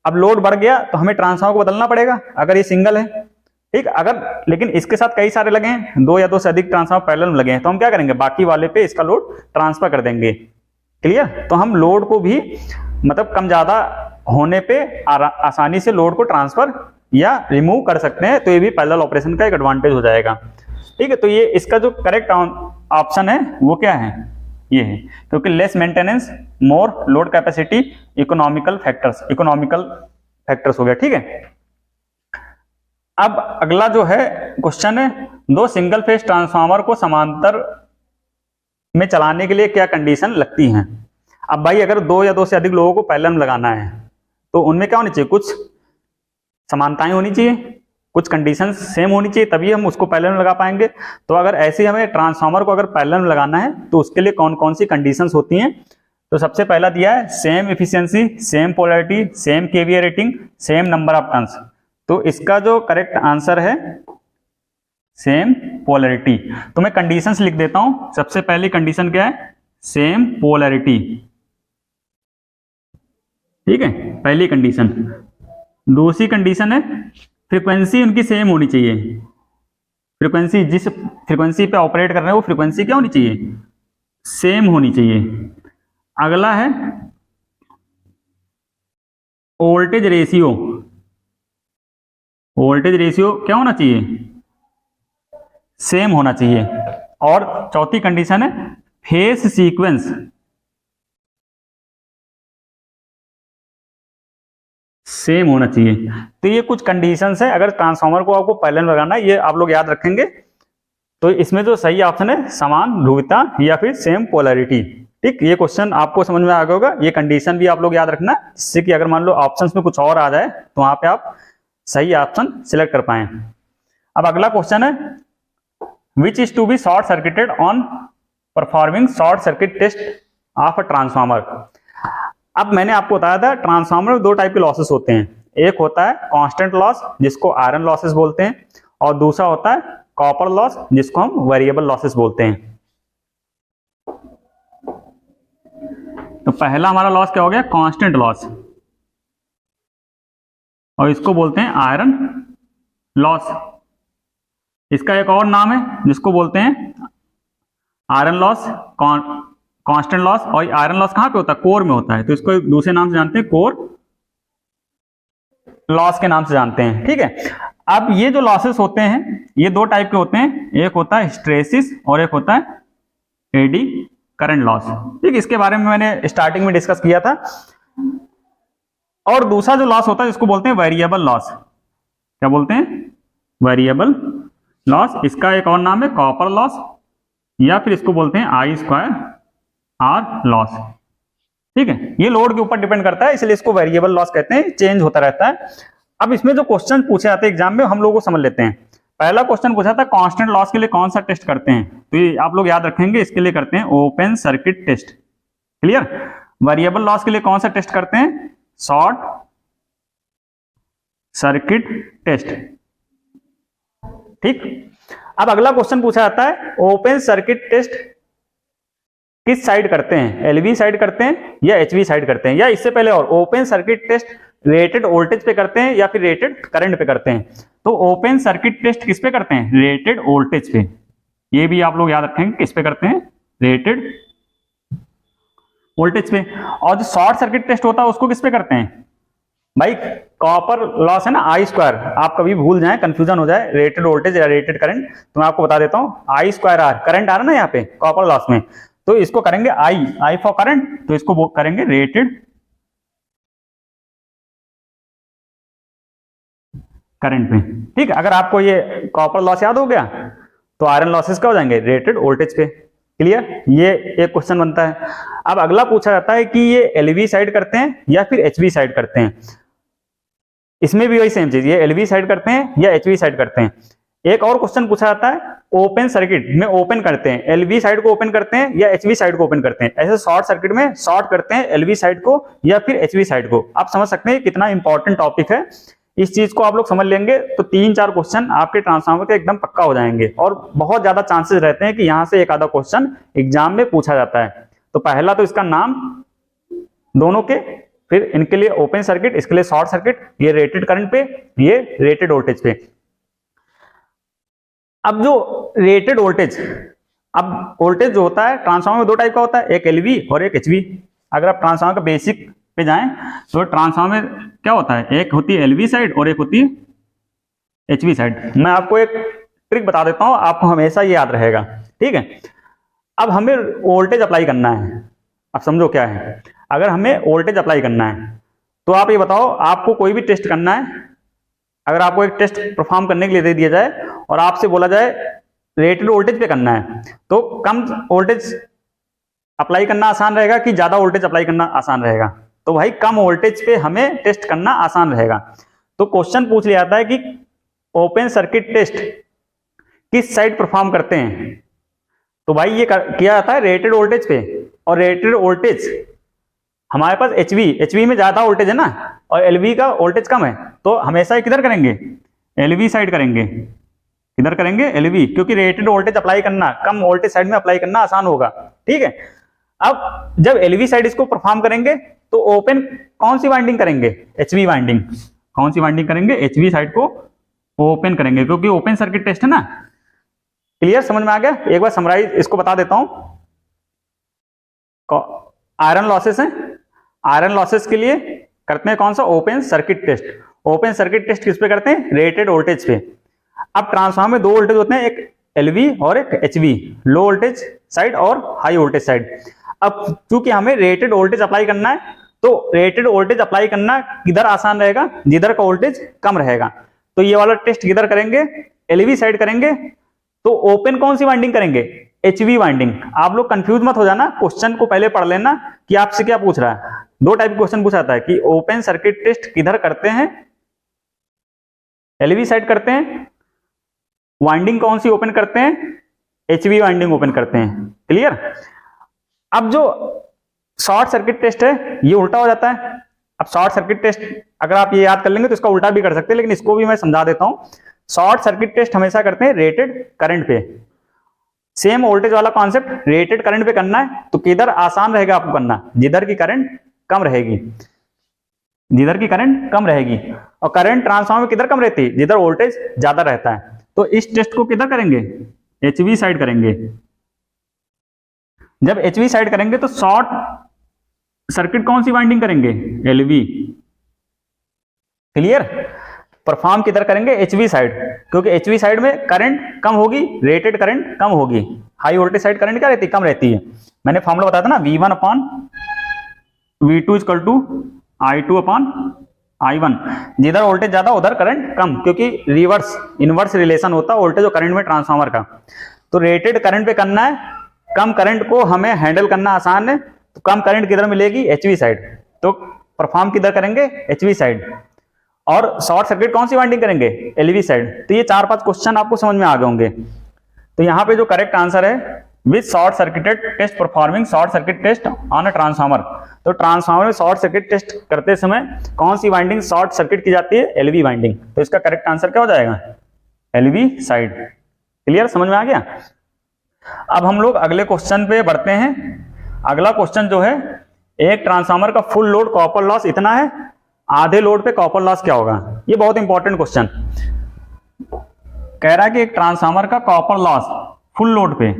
अब लोड बढ़ गया तो हमें ट्रांसफार्मर को बदलना पड़ेगा अगर ये सिंगल है, ठीक। अगर लेकिन इसके साथ कई सारे लगे हैं, 2 या 2 से अधिक ट्रांसफार्मर पैरेलल में लगे हैं, तो हम क्या करेंगे, बाकी वाले पे इसका लोड ट्रांसफर कर देंगे। क्लियर। तो हम लोड को भी मतलब कम ज्यादा होने पे आसानी से लोड को ट्रांसफर या रिमूव कर सकते हैं। तो ये भी पैरेलल ऑपरेशन का एक एडवांटेज हो जाएगा, ठीक है। तो ये इसका जो करेक्ट ऑप्शन है वो क्या है, ये है, क्योंकि लेस मेंटेनेंस, मोर लोड कैपेसिटी, इकोनॉमिकल फैक्टर्स हो गया, ठीक है। अब अगला जो है क्वेश्चन है, 2 सिंगल फेज ट्रांसफार्मर को समांतर में चलाने के लिए क्या कंडीशन लगती हैं। अब भाई अगर 2 या 2 से अधिक लोगों को पैरेलल में लगाना है तो उनमें क्या होनी चाहिए, कुछ समानताएं होनी चाहिए, कुछ कंडीशंस सेम होनी चाहिए, तभी हम उसको पैरेलल में लगा पाएंगे। तो अगर ऐसे हमें ट्रांसफार्मर को अगर पैरेलल में लगाना है तो उसके लिए कौन कौन सी कंडीशंस होती हैं। तो सबसे पहला दिया है same efficiency, same polarity, same KVA rating, same number of turns. तो इसका जो करेक्ट आंसर है सेम पोलैरिटी। तो मैं कंडीशंस लिख देता हूं। सबसे पहली कंडीशन क्या है, सेम पोलैरिटी, ठीक है, पहली कंडीशन। दूसरी कंडीशन है फ्रीक्वेंसी उनकी सेम होनी चाहिए। फ्रीक्वेंसी, जिस फ्रीक्वेंसी पे ऑपरेट कर रहे हैं वो फ्रीक्वेंसी क्या होनी चाहिए, सेम होनी चाहिए। अगला है वोल्टेज रेशियो, वोल्टेज रेशियो क्या होना चाहिए, सेम होना चाहिए। और चौथी कंडीशन है फेस सीक्वेंस सेम होना चाहिए। तो ये कुछ कंडीशंस है, अगर ट्रांसफार्मर को आपको पैरेलल लगाना है, ये आप लोग याद रखेंगे। तो इसमें जो सही ऑप्शन है समान ध्रुवीयता या फिर सेम पोलैरिटी। ठीक, ये क्वेश्चन आपको समझ में आ गया होगा। ये कंडीशन भी आप लोग याद रखना, जिससे कि अगर मान लो ऑप्शंस में कुछ और आ जाए तो वहां पे आप सही ऑप्शन सिलेक्ट कर पाए। अब अगला क्वेश्चन है which is to be short circuited on performing short circuit test of a transformer. अब मैंने आपको बताया था ट्रांसफार्मर में दो टाइप के लॉसेस होते हैं, एक होता है कांस्टेंट लॉस जिसको आयरन लॉसेस बोलते हैं, और दूसरा होता है कॉपर लॉस जिसको हम वेरिएबल लॉसेस बोलते हैं। तो पहला हमारा लॉस क्या हो गया, कांस्टेंट लॉस, और इसको बोलते हैं आयरन लॉस। इसका एक और नाम है जिसको बोलते हैं आयरन लॉस, कांस्टेंट लॉस। और आयरन लॉस कहां पे होता है, कोर में होता है, तो इसको दूसरे नाम से जानते हैं कोर लॉस के नाम से जानते हैं। ठीक है, अब ये जो लॉसेस होते हैं ये दो टाइप के होते हैं, एक होता है हिस्टैरिसीस और एक होता है एडी करंट लॉस। ठीक, इसके बारे में मैंने स्टार्टिंग में डिस्कस किया था। और दूसरा जो लॉस होता है इसको बोलते हैं वेरिएबल लॉस। क्या बोलते हैं, वेरिएबल लॉस। इसका एक और नाम है कॉपर लॉस, या फिर इसको बोलते हैं आई स्क्वायर आर लॉस। ठीक है, ये लोड के ऊपर डिपेंड करता है, इसलिए इसको वेरिएबल लॉस कहते हैं, चेंज होता रहता है। अब इसमें जो क्वेश्चन पूछे जाते हैं एग्जाम में हम लोगों को समझ लेते हैं। पहला क्वेश्चन पूछा था कांस्टेंट लॉस के लिए कौन सा टेस्ट करते हैं, तो ये आप लोग याद रखेंगे, इसके लिए करते हैं open circuit test. Clear. Variable loss के लिए कौन सा टेस्ट करते हैं, शॉर्ट सर्किट टेस्ट। ठीक, अब अगला क्वेश्चन पूछा जाता है ओपन सर्किट टेस्ट किस साइड करते हैं, एलवी साइड करते हैं या एचवी साइड करते हैं, या इससे पहले और open circuit test rated voltage पे करते हैं या फिर रेटेड करंट पे करते हैं। तो ओपन सर्किट टेस्ट किस पे करते हैं, रेटेड वोल्टेज पे। ये भी आप लोग याद रखेंगे किस पे करते हैं, रेटेड वोल्टेज पे। और जो शॉर्ट सर्किट टेस्ट होता है उसको किस पे करते हैं, भाई कॉपर लॉस है ना, आई स्क्वायर। आप कभी भूल जाए, कंफ्यूजन हो जाए रेटेड वोल्टेज या रेटेड करंट, तो मैं आपको बता देता हूं आई स्क्वायर आर, करंट आ रहा ना यहाँ पे कॉपर लॉस में, तो इसको करेंगे आई फॉर करंट, तो इसको करेंगे रेटेड करंट में। ठीक है, अगर आपको ये कॉपर लॉस याद हो गया तो आयरन लॉसेस क्या हो जाएंगे, रेटेड वोल्टेज पे। क्लियर, ये एक क्वेश्चन बनता है। अब अगला पूछा जाता है कि ये एलवी साइड करते हैं या फिर एचवी साइड करते हैं। इसमें भी वही सेम चीज, ये एलवी साइड करते हैं या एचवी साइड करते हैं। एक और क्वेश्चन पूछा जाता है ओपन सर्किट में ओपन करते हैं, एलवी साइड को ओपन करते हैं या एचवी साइड को ओपन करते हैं। ऐसे शॉर्ट सर्किट में शॉर्ट करते हैं एलवी साइड को या फिर एचवी साइड को। आप समझ सकते हैं कितना इंपॉर्टेंट टॉपिक है। इस चीज को आप लोग समझ लेंगे तो 3-4 क्वेश्चन आपके ट्रांसफार्मर के एकदम पक्का हो जाएंगे, और बहुत ज्यादा चांसेस रहते हैं कि यहां से एक आधा क्वेश्चन एग्जाम में पूछा जाता है। तो पहला तो इसका नाम दोनों के, फिर इनके लिए ओपन सर्किट, इसके लिए शॉर्ट सर्किट, ये रेटेड करंट पे, ये रेटेड वोल्टेज पे। अब जो रेटेड वोल्टेज, अब वोल्टेज जो होता है ट्रांसफार्मर में दो टाइप का होता है, एक एलवी और एक एचवी। अगर आप ट्रांसफार्मर का बेसिक पे जाएं तो ट्रांसफार्मर क्या होता है, एक होती है एलवी साइड और एक होती है एचवी साइड। मैं आपको एक ट्रिक बता देता हूं, आपको हमेशा ये याद रहेगा। ठीक है, अब हमें वोल्टेज अप्लाई करना है। अब समझो क्या है, अगर हमें वोल्टेज अप्लाई करना है तो आप ये बताओ, आपको कोई भी टेस्ट करना है, अगर आपको एक टेस्ट परफॉर्म करने के लिए दे दिया जाए और आपसे बोला जाए रेटेड वोल्टेज पे करना है, तो कम वोल्टेज अप्लाई करना आसान रहेगा कि ज्यादा वोल्टेज अप्लाई करना आसान रहेगा? तो भाई कम वोल्टेज पे हमें टेस्ट करना आसान रहेगा। तो क्वेश्चन पूछ लिया जाता है कि ओपन सर्किट टेस्ट किस साइड परफॉर्म करते हैं, तो भाई ये किया जाता है रेटेड वोल्टेज पे। और रेटेड वोल्टेज हमारे पास एचवी में ज्यादा वोल्टेज है ना, और एलवी का वोल्टेज कम है, तो हमेशा किधर करेंगे, एलवी साइड करेंगे। किधर करेंगे, एलवी, क्योंकि रेटेड वोल्टेज अप्लाई करना, कम वोल्टेज साइड में अप्लाई करना आसान होगा। ठीक है, अब जब एलवी साइड इसको परफॉर्म करेंगे तो ओपन कौन सी वाइंडिंग करेंगे, एचवी वाइंडिंग। कौन सी वाइंडिंग करेंगे, एचवी साइड को ओपन करेंगे, क्योंकि ओपन सर्किट टेस्ट है ना। क्लियर, समझ में आ गया? एक बार समराइज इसको बता देता हूं। आयरन लॉसेस है, आयरन लॉसेस के लिए करते हैं कौन सा, open circuit test. Open circuit test किस पे करते हैं? रेटेड वोल्टेज पे। अब ट्रांसफार्मर में दो वोल्टेज होते हैं, एक एलवी और एक एचवी, लो वोल्टेज साइड और हाई वोल्टेज साइड। अब चूंकि हमें रेटेड वोल्टेज अप्लाई करना है, तो रेटेड वोल्टेज अप्लाई करना किधर आसान रहेगा? जिधर का वोल्टेज कम रहेगा। तो ये वाला टेस्ट किधर करेंगे? एलवी साइड करेंगे। तो ओपन कौन सी वाइंडिंग करेंगे? HV winding. आप लोग कंफ्यूज मत हो जाना, क्वेश्चन को पहले पढ़ लेना कि आपसे क्या पूछ रहा है। दो टाइप के क्वेश्चन पूछा है कि ओपन सर्किट टेस्ट किधर करते हैं? एलवी साइड करते हैं। वाइंडिंग कौन सी ओपन करते हैं? एचवी वाइंडिंग ओपन करते हैं। क्लियर? अब जो शॉर्ट सर्किट टेस्ट है ये उल्टा हो जाता है। अब शॉर्ट सर्किट टेस्ट अगर आप ये याद कर लेंगे तो इसका उल्टा भी कर सकते हैं, लेकिन इसको भी मैं समझा देता हूं। शॉर्ट सर्किट टेस्ट हमेशा करते हैं रेटेड करंट पे। सेम वोल्टेज वाला कॉन्सेप्ट, रेटेड करंट पे करना है तो किधर आसान रहेगा आपको करना? जिधर की करंट कम रहेगी, जिधर की करंट कम रहेगी। और करंट ट्रांसफार्मर किधर कम रहती है? जिधर वोल्टेज ज्यादा रहता है। तो इस टेस्ट को किधर करेंगे? एचवी साइड करेंगे। जब एचवी साइड करेंगे तो शॉर्ट सर्किट कौन सी वाइंडिंग करेंगे? एलवी। क्लियर? परफॉर्म किधर करेंगे? एचवी साइड, क्योंकि एचवी साइड में करंट कम होगी, रेटेड करंट कम होगी। हाई वोल्टेज साइड करंट क्या रहती है? कम रहती है। मैंने फॉर्मूला बताया था ना, V1 upon V2 equal to I2 upon I1। जिधर वोल्टेज ज्यादा उधर करंट कम, क्योंकि रिवर्स इनवर्स रिलेशन होता है वोल्टेज और करंट में ट्रांसफार्मर का। तो रेटेड करंट पे करना है, कम करंट को हमें हैंडल करना आसान है, तो कम करंट किधर मिलेगी? HV side. तो परफॉर्म किधर करेंगे? HV side. और शॉर्ट सर्किट कौन सी वाइंडिंग करेंगे? LV side. तो ये 4-5 क्वेश्चन आपको समझ में आ गए होंगे। तो यहाँ पे जो करेक्ट आंसर है, with short circuited test performing short circuit test on a transformer. तो ट्रांसफार्मर में शॉर्ट सर्किट टेस्ट करते समय कौन सी वाइंडिंग शॉर्ट सर्किट की जाती है? LV winding. तो इसका करेक्ट आंसर क्या हो जाएगा? LV side. क्लियर? समझ में आ गया? अब हम लोग अगले क्वेश्चन पे बढ़ते हैं। अगला क्वेश्चन जो है, एक ट्रांसफार्मर का फुल लोड कॉपर लॉस इतना है, आधे लोड पे कॉपर लॉस क्या होगा? ये बहुत इंपॉर्टेंट क्वेश्चन कह रहा है कि एक ट्रांसफार्मर का कॉपर लॉस फुल लोड पे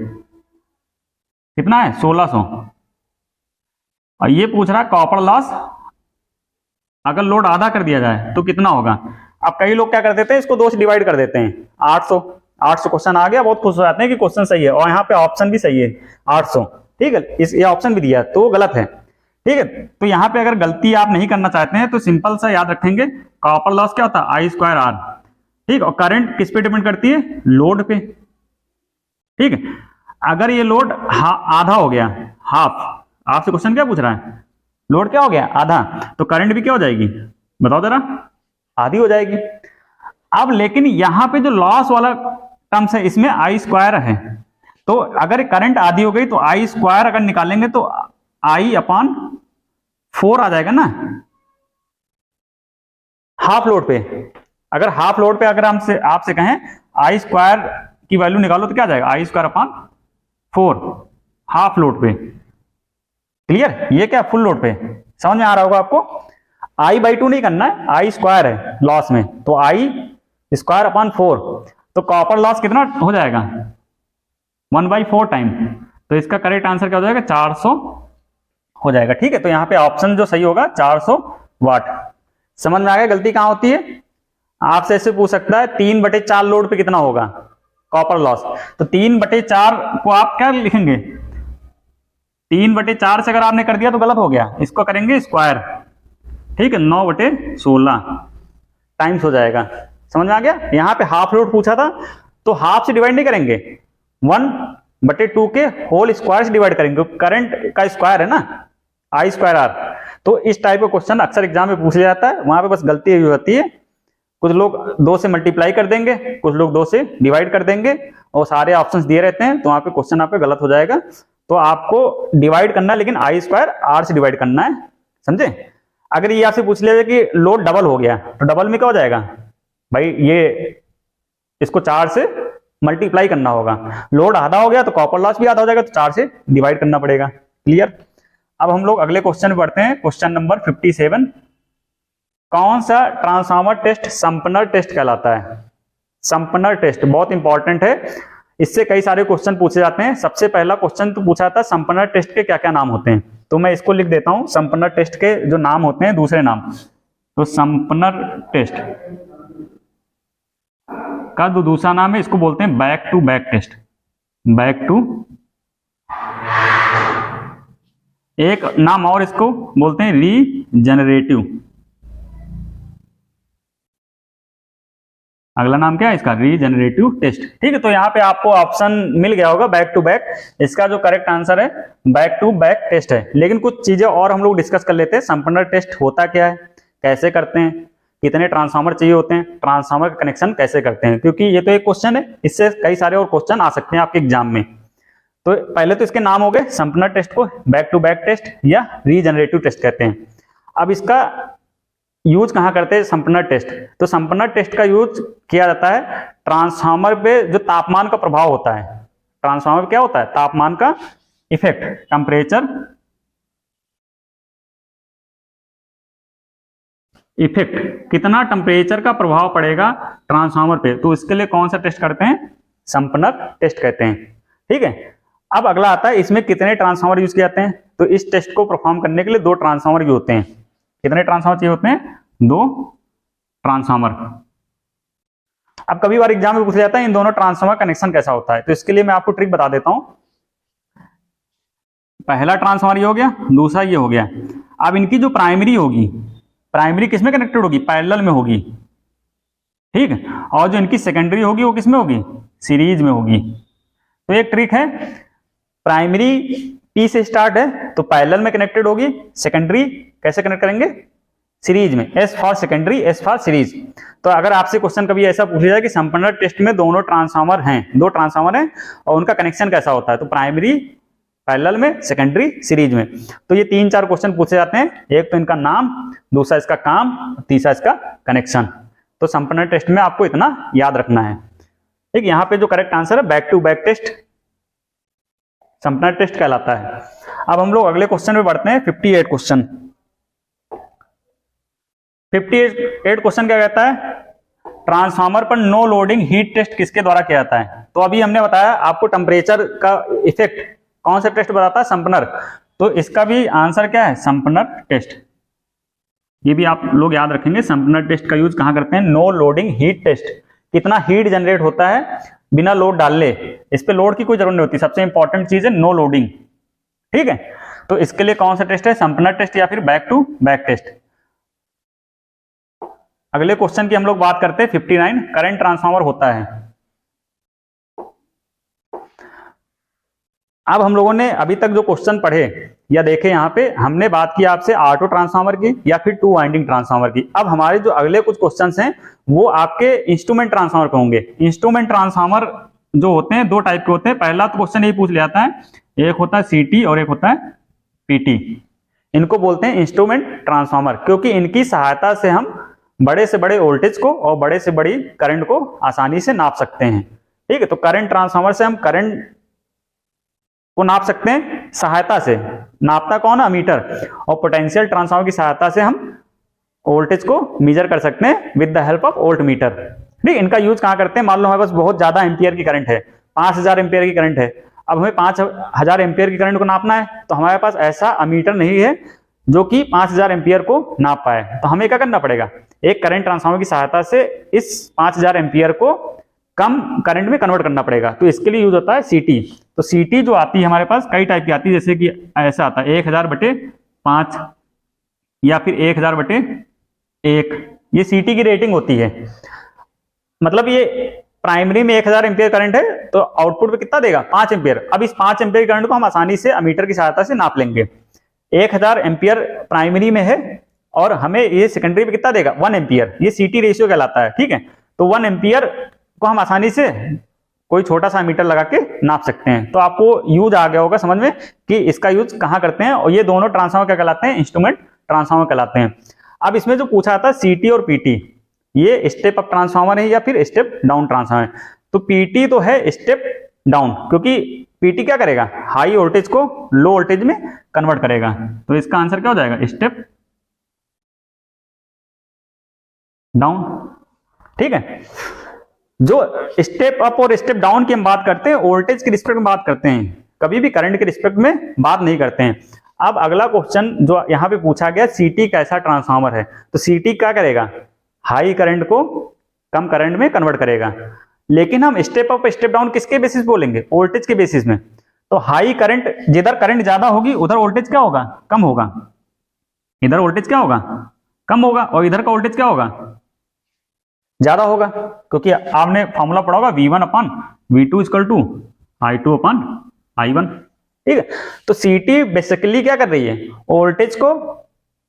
कितना है? 1600। और ये पूछ रहा है कॉपर लॉस अगर लोड आधा कर दिया जाए तो कितना होगा? अब कई लोग क्या कर देते हैं, इसको 2 से डिवाइड कर देते हैं। 800 क्वेश्चन आ गया, बहुत खुश हो जाते हैं कि क्वेश्चन सही है, और यहाँ पे ऑप्शन भी सही है 800। ठीक है, ये ऑप्शन भी दिया है तो गलत है। ठीक है, तो यहाँ पे अगर गलती आप नहीं करना चाहते हैं तो सिंपल सा याद रखेंगे, कॉपर लॉस क्या होता है? I²R। ठीक, और करंट किस पे डिपेंड करती है? लोड पे। ठीक है, अगर ये लोड आधा हो गया, हाफ, आपसे क्वेश्चन क्या पूछ रहा है? लोड क्या हो गया? आधा, तो करंट भी क्या हो जाएगी? बताओ जरा, आधी हो जाएगी। अब लेकिन यहां पे जो लॉस वाला टर्म्स है इसमें I² है, तो अगर करंट आधी हो गई तो I² अगर निकालेंगे तो I/4 आ जाएगा ना, हाफ लोड पे। अगर हाफ लोड पे अगर हमसे आपसे कहें I² की वैल्यू निकालो तो क्या आ जाएगा? I²/4 हाफ लोड पे। क्लियर? ये क्या फुल लोड पे? समझ में आ रहा होगा आपको। I/2 नहीं करना है, I² है लॉस में, तो I²/4। तो कॉपर लॉस कितना हो जाएगा? 1/4 टाइम। तो इसका करेक्ट आंसर क्या हो जाएगा? 400 हो जाएगा। ठीक है, तो यहाँ पे ऑप्शन जो सही होगा 400 वाट। समझ में आ गया गलती कहां होती है? आपसे ऐसे पूछ सकता है 3/4 लोड पे कितना होगा कॉपर लॉस, तो 3/4 को आप क्या लिखेंगे? 3/4 से अगर आपने कर दिया तो गलत हो गया, इसको करेंगे स्क्वायर। ठीक है, 9/16 टाइम्स हो जाएगा। समझ में आ गया? यहाँ पे हाफ लोड पूछा था तो हाफ से डिवाइड नहीं करेंगे, 1/2 के होल स्क्वायर से डिवाइड करेंगे, करंट का स्क्वायर है ना, I²R। तो इस टाइप का क्वेश्चन अक्सर एग्जाम में पूछा जाता है, वहां पे बस गलती हो जाती है, कुछ लोग 2 से मल्टीप्लाई कर देंगे, कुछ लोग 2 से डिवाइड कर देंगे, और सारे ऑप्शंस दिए रहते हैं, तो वहां पे क्वेश्चन आपका गलत हो जाएगा। तो आपको डिवाइड करना है, लेकिन I²R से डिवाइड करना है, समझे? अगर ये आपसे पूछ लिया कि लोड डबल हो गया तो डबल में क्या हो जाएगा भाई? ये इसको 4 से मल्टीप्लाई करना होगा। लोड आधा हो गया तो कॉपर लॉस भी आधा हो जाएगा, तो 4 से डिवाइड करना पड़ेगा। क्लियर? अब हम लोग अगले क्वेश्चन में बढ़ते हैं, क्वेश्चन नंबर 57। कौन सा ट्रांसफार्मर टेस्ट संपनर टेस्ट कहलाता है? संपनर टेस्ट बहुत इंपॉर्टेंट है, इससे कई सारे क्वेश्चन पूछे जाते हैं। सबसे पहला क्वेश्चन तो पूछा था संपनर टेस्ट के क्या क्या नाम होते हैं, तो मैं इसको लिख देता हूं, संपनर टेस्ट के जो नाम होते हैं दूसरे नाम। तो संपनर टेस्ट का जो दूसरा नाम है इसको बोलते हैं back to back test. Back to, एक नाम और इसको बोलते हैं रीजेनरेटिव। अगला नाम क्या है इसका? Regenerative test. ठीक है, तो यहाँ पे आपको ऑप्शन मिल गया होगा बैक टू बैक। इसका जो करेक्ट आंसर है बैक टू बैक टेस्ट है। लेकिन कुछ चीजें और हम लोग डिस्कस कर लेते हैं। संपन्नर टेस्ट होता क्या है, कैसे करते हैं, कितने ट्रांसफार्मर चाहिए होते हैं, ट्रांसफार्मर का कनेक्शन कैसे करते हैं, क्योंकि ये तो एक क्वेश्चन है, इससे कई सारे और क्वेश्चन आ सकते हैं आपके एग्जाम में। तो पहले तो इसके नाम हो गए, संपन्नर टेस्ट को बैक टू बैक टेस्ट या रीजेनरेटिव टेस्ट कहते हैं। अब इसका यूज कहाँ करते हैं संपन्नर टेस्ट? तो संपन्नर टेस्ट का यूज किया जाता है ट्रांसफार्मर पे जो तापमान का प्रभाव होता है। ट्रांसफार्मर पे क्या होता है? तापमान का इफेक्ट, टेम्परेचर इफेक्ट, कितना टेम्परेचर का प्रभाव पड़ेगा ट्रांसफार्मर पे, तो इसके लिए कौन सा टेस्ट करते हैं? संपन्नर टेस्ट कहते हैं। ठीक है, अब अगला आता है इसमें कितने ट्रांसफार्मर यूज किए जाते हैं। तो इस टेस्ट को परफॉर्म करने के लिए 2 ट्रांसफार्मर यूज होते हैं। कितने ट्रांसफार्मर चाहिए होते हैं? 2 ट्रांसफार्मर। अब कभी बार एग्जाम में पूछा जाता है इन दोनों ट्रांसफार्मर कनेक्शन कैसा होता है, तो इसके लिए मैं आपको ट्रिक बता देता हूं। पहला ट्रांसफार्मर ये हो गया, दूसरा ये हो गया। अब इनकी जो प्राइमरी होगी, प्राइमरी किसमें कनेक्टेड होगी? पैरेलल में होगी। ठीक है, और जो इनकी सेकेंडरी होगी वो किसमें होगी? सीरीज में होगी। तो एक ट्रिक है, प्राइमरी P से स्टार्ट है तो पैरेलल में कनेक्टेड होगी, सेकेंडरी कैसे कनेक्ट करेंगे? सीरीज में, S for secondary, S for series. तो अगर आपसे क्वेश्चन कभी ऐसा पूछा जाए कि संपन्नर टेस्ट में दोनों ट्रांसफार्मर हैं, 2 ट्रांसफार्मर हैं और उनका कनेक्शन कैसा होता है, तो प्राइमरी पैरेलल में, सेकेंडरी सीरीज में। तो ये 3-4 क्वेश्चन पूछे जाते हैं। एक तो इनका नाम, दूसरा इसका काम, तीसरा इसका कनेक्शन। तो संपन्नर टेस्ट में आपको इतना याद रखना है। ठीक, यहाँ पे जो करेक्ट आंसर है back to back test Sumpner test कहलाता है। अब हम लोग अगले क्वेश्चन में बढ़ते हैं, 58 क्वेश्चन। 58 क्वेश्चन क्या कहता है? ट्रांसफार्मर पर नो लोडिंग हीट टेस्ट किसके द्वारा किया जाता है? तो अभी हमने बताया आपको टेम्परेचर का इफेक्ट कौन सा टेस्ट बताता है? संपन्नर। तो इसका भी आंसर क्या है? संपन्नर टेस्ट। ये भी आप लोग याद रखेंगे, संपन्नर टेस्ट का यूज कहां करते हैं? No loading heat test. कितना हीट जनरेट होता है बिना लोड डाले, इस पे लोड की कोई जरूरत नहीं होती। सबसे इंपॉर्टेंट चीज है नो लोडिंग। ठीक है, तो इसके लिए कौन सा टेस्ट है? संपन्नर टेस्ट या फिर बैक टू बैक टेस्ट। अगले क्वेश्चन की हम लोग बात करते हैं 59, करंट ट्रांसफार्मर होता है। अब हम लोगों ने अभी तक जो क्वेश्चन पढ़े या देखे, यहाँ पे हमने बात की आपसे ऑटो ट्रांसफार्मर की या फिर 2 वाइंडिंग ट्रांसफार्मर की। अब हमारे जो अगले कुछ क्वेश्चंस हैं वो आपके इंस्ट्रूमेंट ट्रांसफार्मर पे होंगे। इंस्ट्रूमेंट ट्रांसफार्मर जो होते हैं 2 टाइप के होते हैं। पहला तो क्वेश्चन यही पूछ लिया था, एक होता है CT और एक होता है PT। इनको बोलते हैं इंस्ट्रूमेंट ट्रांसफार्मर, क्योंकि इनकी सहायता से हम बड़े से बड़े वोल्टेज को और बड़े से बड़ी करंट को आसानी से नाप सकते हैं। ठीक है, तो करंट ट्रांसफार्मर से हम करंट को नाप सकते हैं, सहायता से। नापता कौन है? अमीटर। और पोटेंशियल ट्रांसफार्मर की सहायता से हम वोल्टेज को मेजर कर सकते हैं with the help of volt meter. ठीक, इनका यूज कहां करते हैं? मान लो हमारे पास बहुत ज्यादा एम्पियर की करंट है, 5000 एम्पियर की करंट है। अब हमें 5000 एम्पियर की करंट को नापना है, तो हमारे पास ऐसा अमीटर नहीं है जो कि 5000 एम्पियर को नाप पाए। तो हमें क्या करना पड़ेगा? एक करंट ट्रांसफार्मर की सहायता से इस 5000 एम्पियर को कम करंट में कन्वर्ट करना पड़ेगा। तो इसके लिए यूज होता है CT। तो CT जो आती है हमारे पास कई टाइप की आती है, जैसे कि ऐसा आता है 1000/5 या फिर 1000/1। ये CT की रेटिंग होती है। मतलब ये प्राइमरी में 1000 एम्पियर करंट है तो आउटपुट पे कितना देगा? 5 एम्पियर। अब इस 5 एम्पियर करंट को हम आसानी से अमीटर की सहायता से नाप लेंगे। 1000 एम्पियर प्राइमरी में है और हमें ये सेकेंडरी पे कितना देगा? 1 एम्पियर। ये CT रेशियो कहलाता है। ठीक है, तो 1 एम्पियर को हम आसानी से कोई छोटा सा मीटर लगा के नाप सकते हैं। तो आपको यूज आ गया होगा समझ में कि इसका यूज कहां करते हैं। और ये दोनों ट्रांसफार्मर क्या कहलाते हैं? इंस्ट्रूमेंट ट्रांसफार्मर कहलाते हैं। अब इसमें जो पूछा था CT और PT, ये स्टेप अप ट्रांसफार्मर है या फिर स्टेप डाउन ट्रांसफार्मर। तो PT तो है स्टेप डाउन, क्योंकि PT क्या करेगा? हाई वोल्टेज को लो वोल्टेज में कन्वर्ट करेगा। तो इसका आंसर क्या हो जाएगा? Step down. ठीक है, जो स्टेप अप और स्टेप डाउन की हम बात करते हैं वोल्टेज के रिस्पेक्ट में बात करते हैं, कभी भी करंट के रिस्पेक्ट में बात नहीं करते हैं। अब अगला क्वेश्चन जो यहाँ पे पूछा गया, सीटी कैसा ट्रांसफार्मर है, तो सीटी क्या करेगा, हाई करंट को कम करंट में कन्वर्ट करेगा। लेकिन हम स्टेप अप स्टेप डाउन किसके बेसिस बोलेंगे, वोल्टेज के बेसिस में। तो हाई करंट, जिधर करंट ज्यादा होगी उधर वोल्टेज क्या होगा, कम होगा, इधर वोल्टेज क्या होगा, कम होगा, और इधर का वोल्टेज क्या होगा, ज्यादा होगा, क्योंकि आपने फॉर्मूला पढ़ा होगा V1/V2 इक्वल टू I2/I1। ठीक है, तो सीटी बेसिकली क्या कर रही है, वोल्टेज को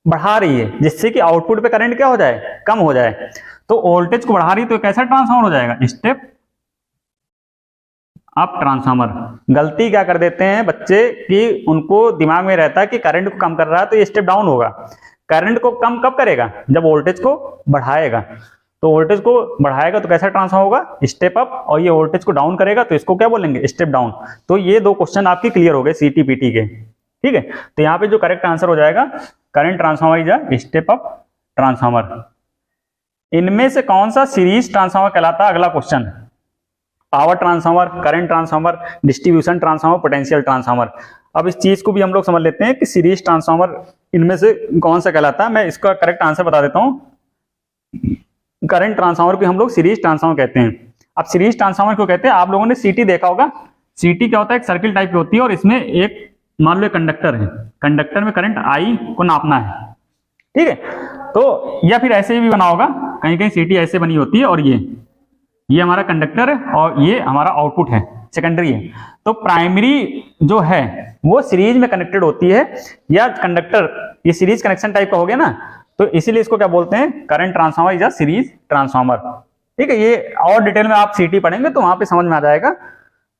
बढ़ा रही है, जिससे कि आउटपुट पे करंट क्या हो जाए, कम हो जाए। तो वोल्टेज को बढ़ा रही है तो कैसा ट्रांसफार्मर हो जाएगा, स्टेप अप ट्रांसफार्मर। गलती क्या कर देते हैं बच्चे कि उनको दिमाग में रहता है कि करंट को कम कर रहा है तो ये स्टेप डाउन होगा। करंट को कम कब करेगा, जब वोल्टेज को बढ़ाएगा। तो वोल्टेज को बढ़ाएगा तो कैसा ट्रांसफार्मर होगा, स्टेप अप, और ये वोल्टेज को डाउन करेगा तो इसको क्या बोलेंगे, स्टेप डाउन। तो ये दो क्वेश्चन आपके क्लियर हो गए सीटीपीटी के। ठीक है, तो यहाँ पे जो करेक्ट आंसर हो जाएगा, current transformer is a step up transformer. इनमें से कौन सा सीरीज ट्रांसफार्मर कहलाता है, अगला question. Power transformer, current transformer, distribution transformer, potential transformer. अब इस चीज को भी हम लोग समझ लेते हैं कि सीरीज ट्रांसफार्मर इनमें से कौन सा कहलाता है। मैं इसका करेक्ट आंसर बता देता हूं। करंट ट्रांसफार्मर को हम लोग सीरीज ट्रांसफार्मर कहते हैं। अब सीरीज ट्रांसफार्मर क्यों कहते हैं, आप लोगों ने सीटी देखा होगा। सीटी क्या होता है, एक सर्किल टाइप की होती है और इसमें एक मान लो कंडक्टर है, कंडक्टर में करंट आई को नापना है। ठीक है, तो या फिर ऐसे भी बना होगा, कहीं कहीं सीटी ऐसे बनी होती है और ये हमारा कंडक्टर है और ये हमारा आउटपुट है, सेकेंडरी है। तो प्राइमरी जो है वो सीरीज में कनेक्टेड होती है, या कंडक्टर ये सीरीज कनेक्शन टाइप का हो गया ना, तो इसीलिए इसको क्या बोलते हैं, current transformer is a series transformer. ठीक है, ये और डिटेल में आप सीटी पढ़ेंगे तो वहां पे समझ में आ जाएगा।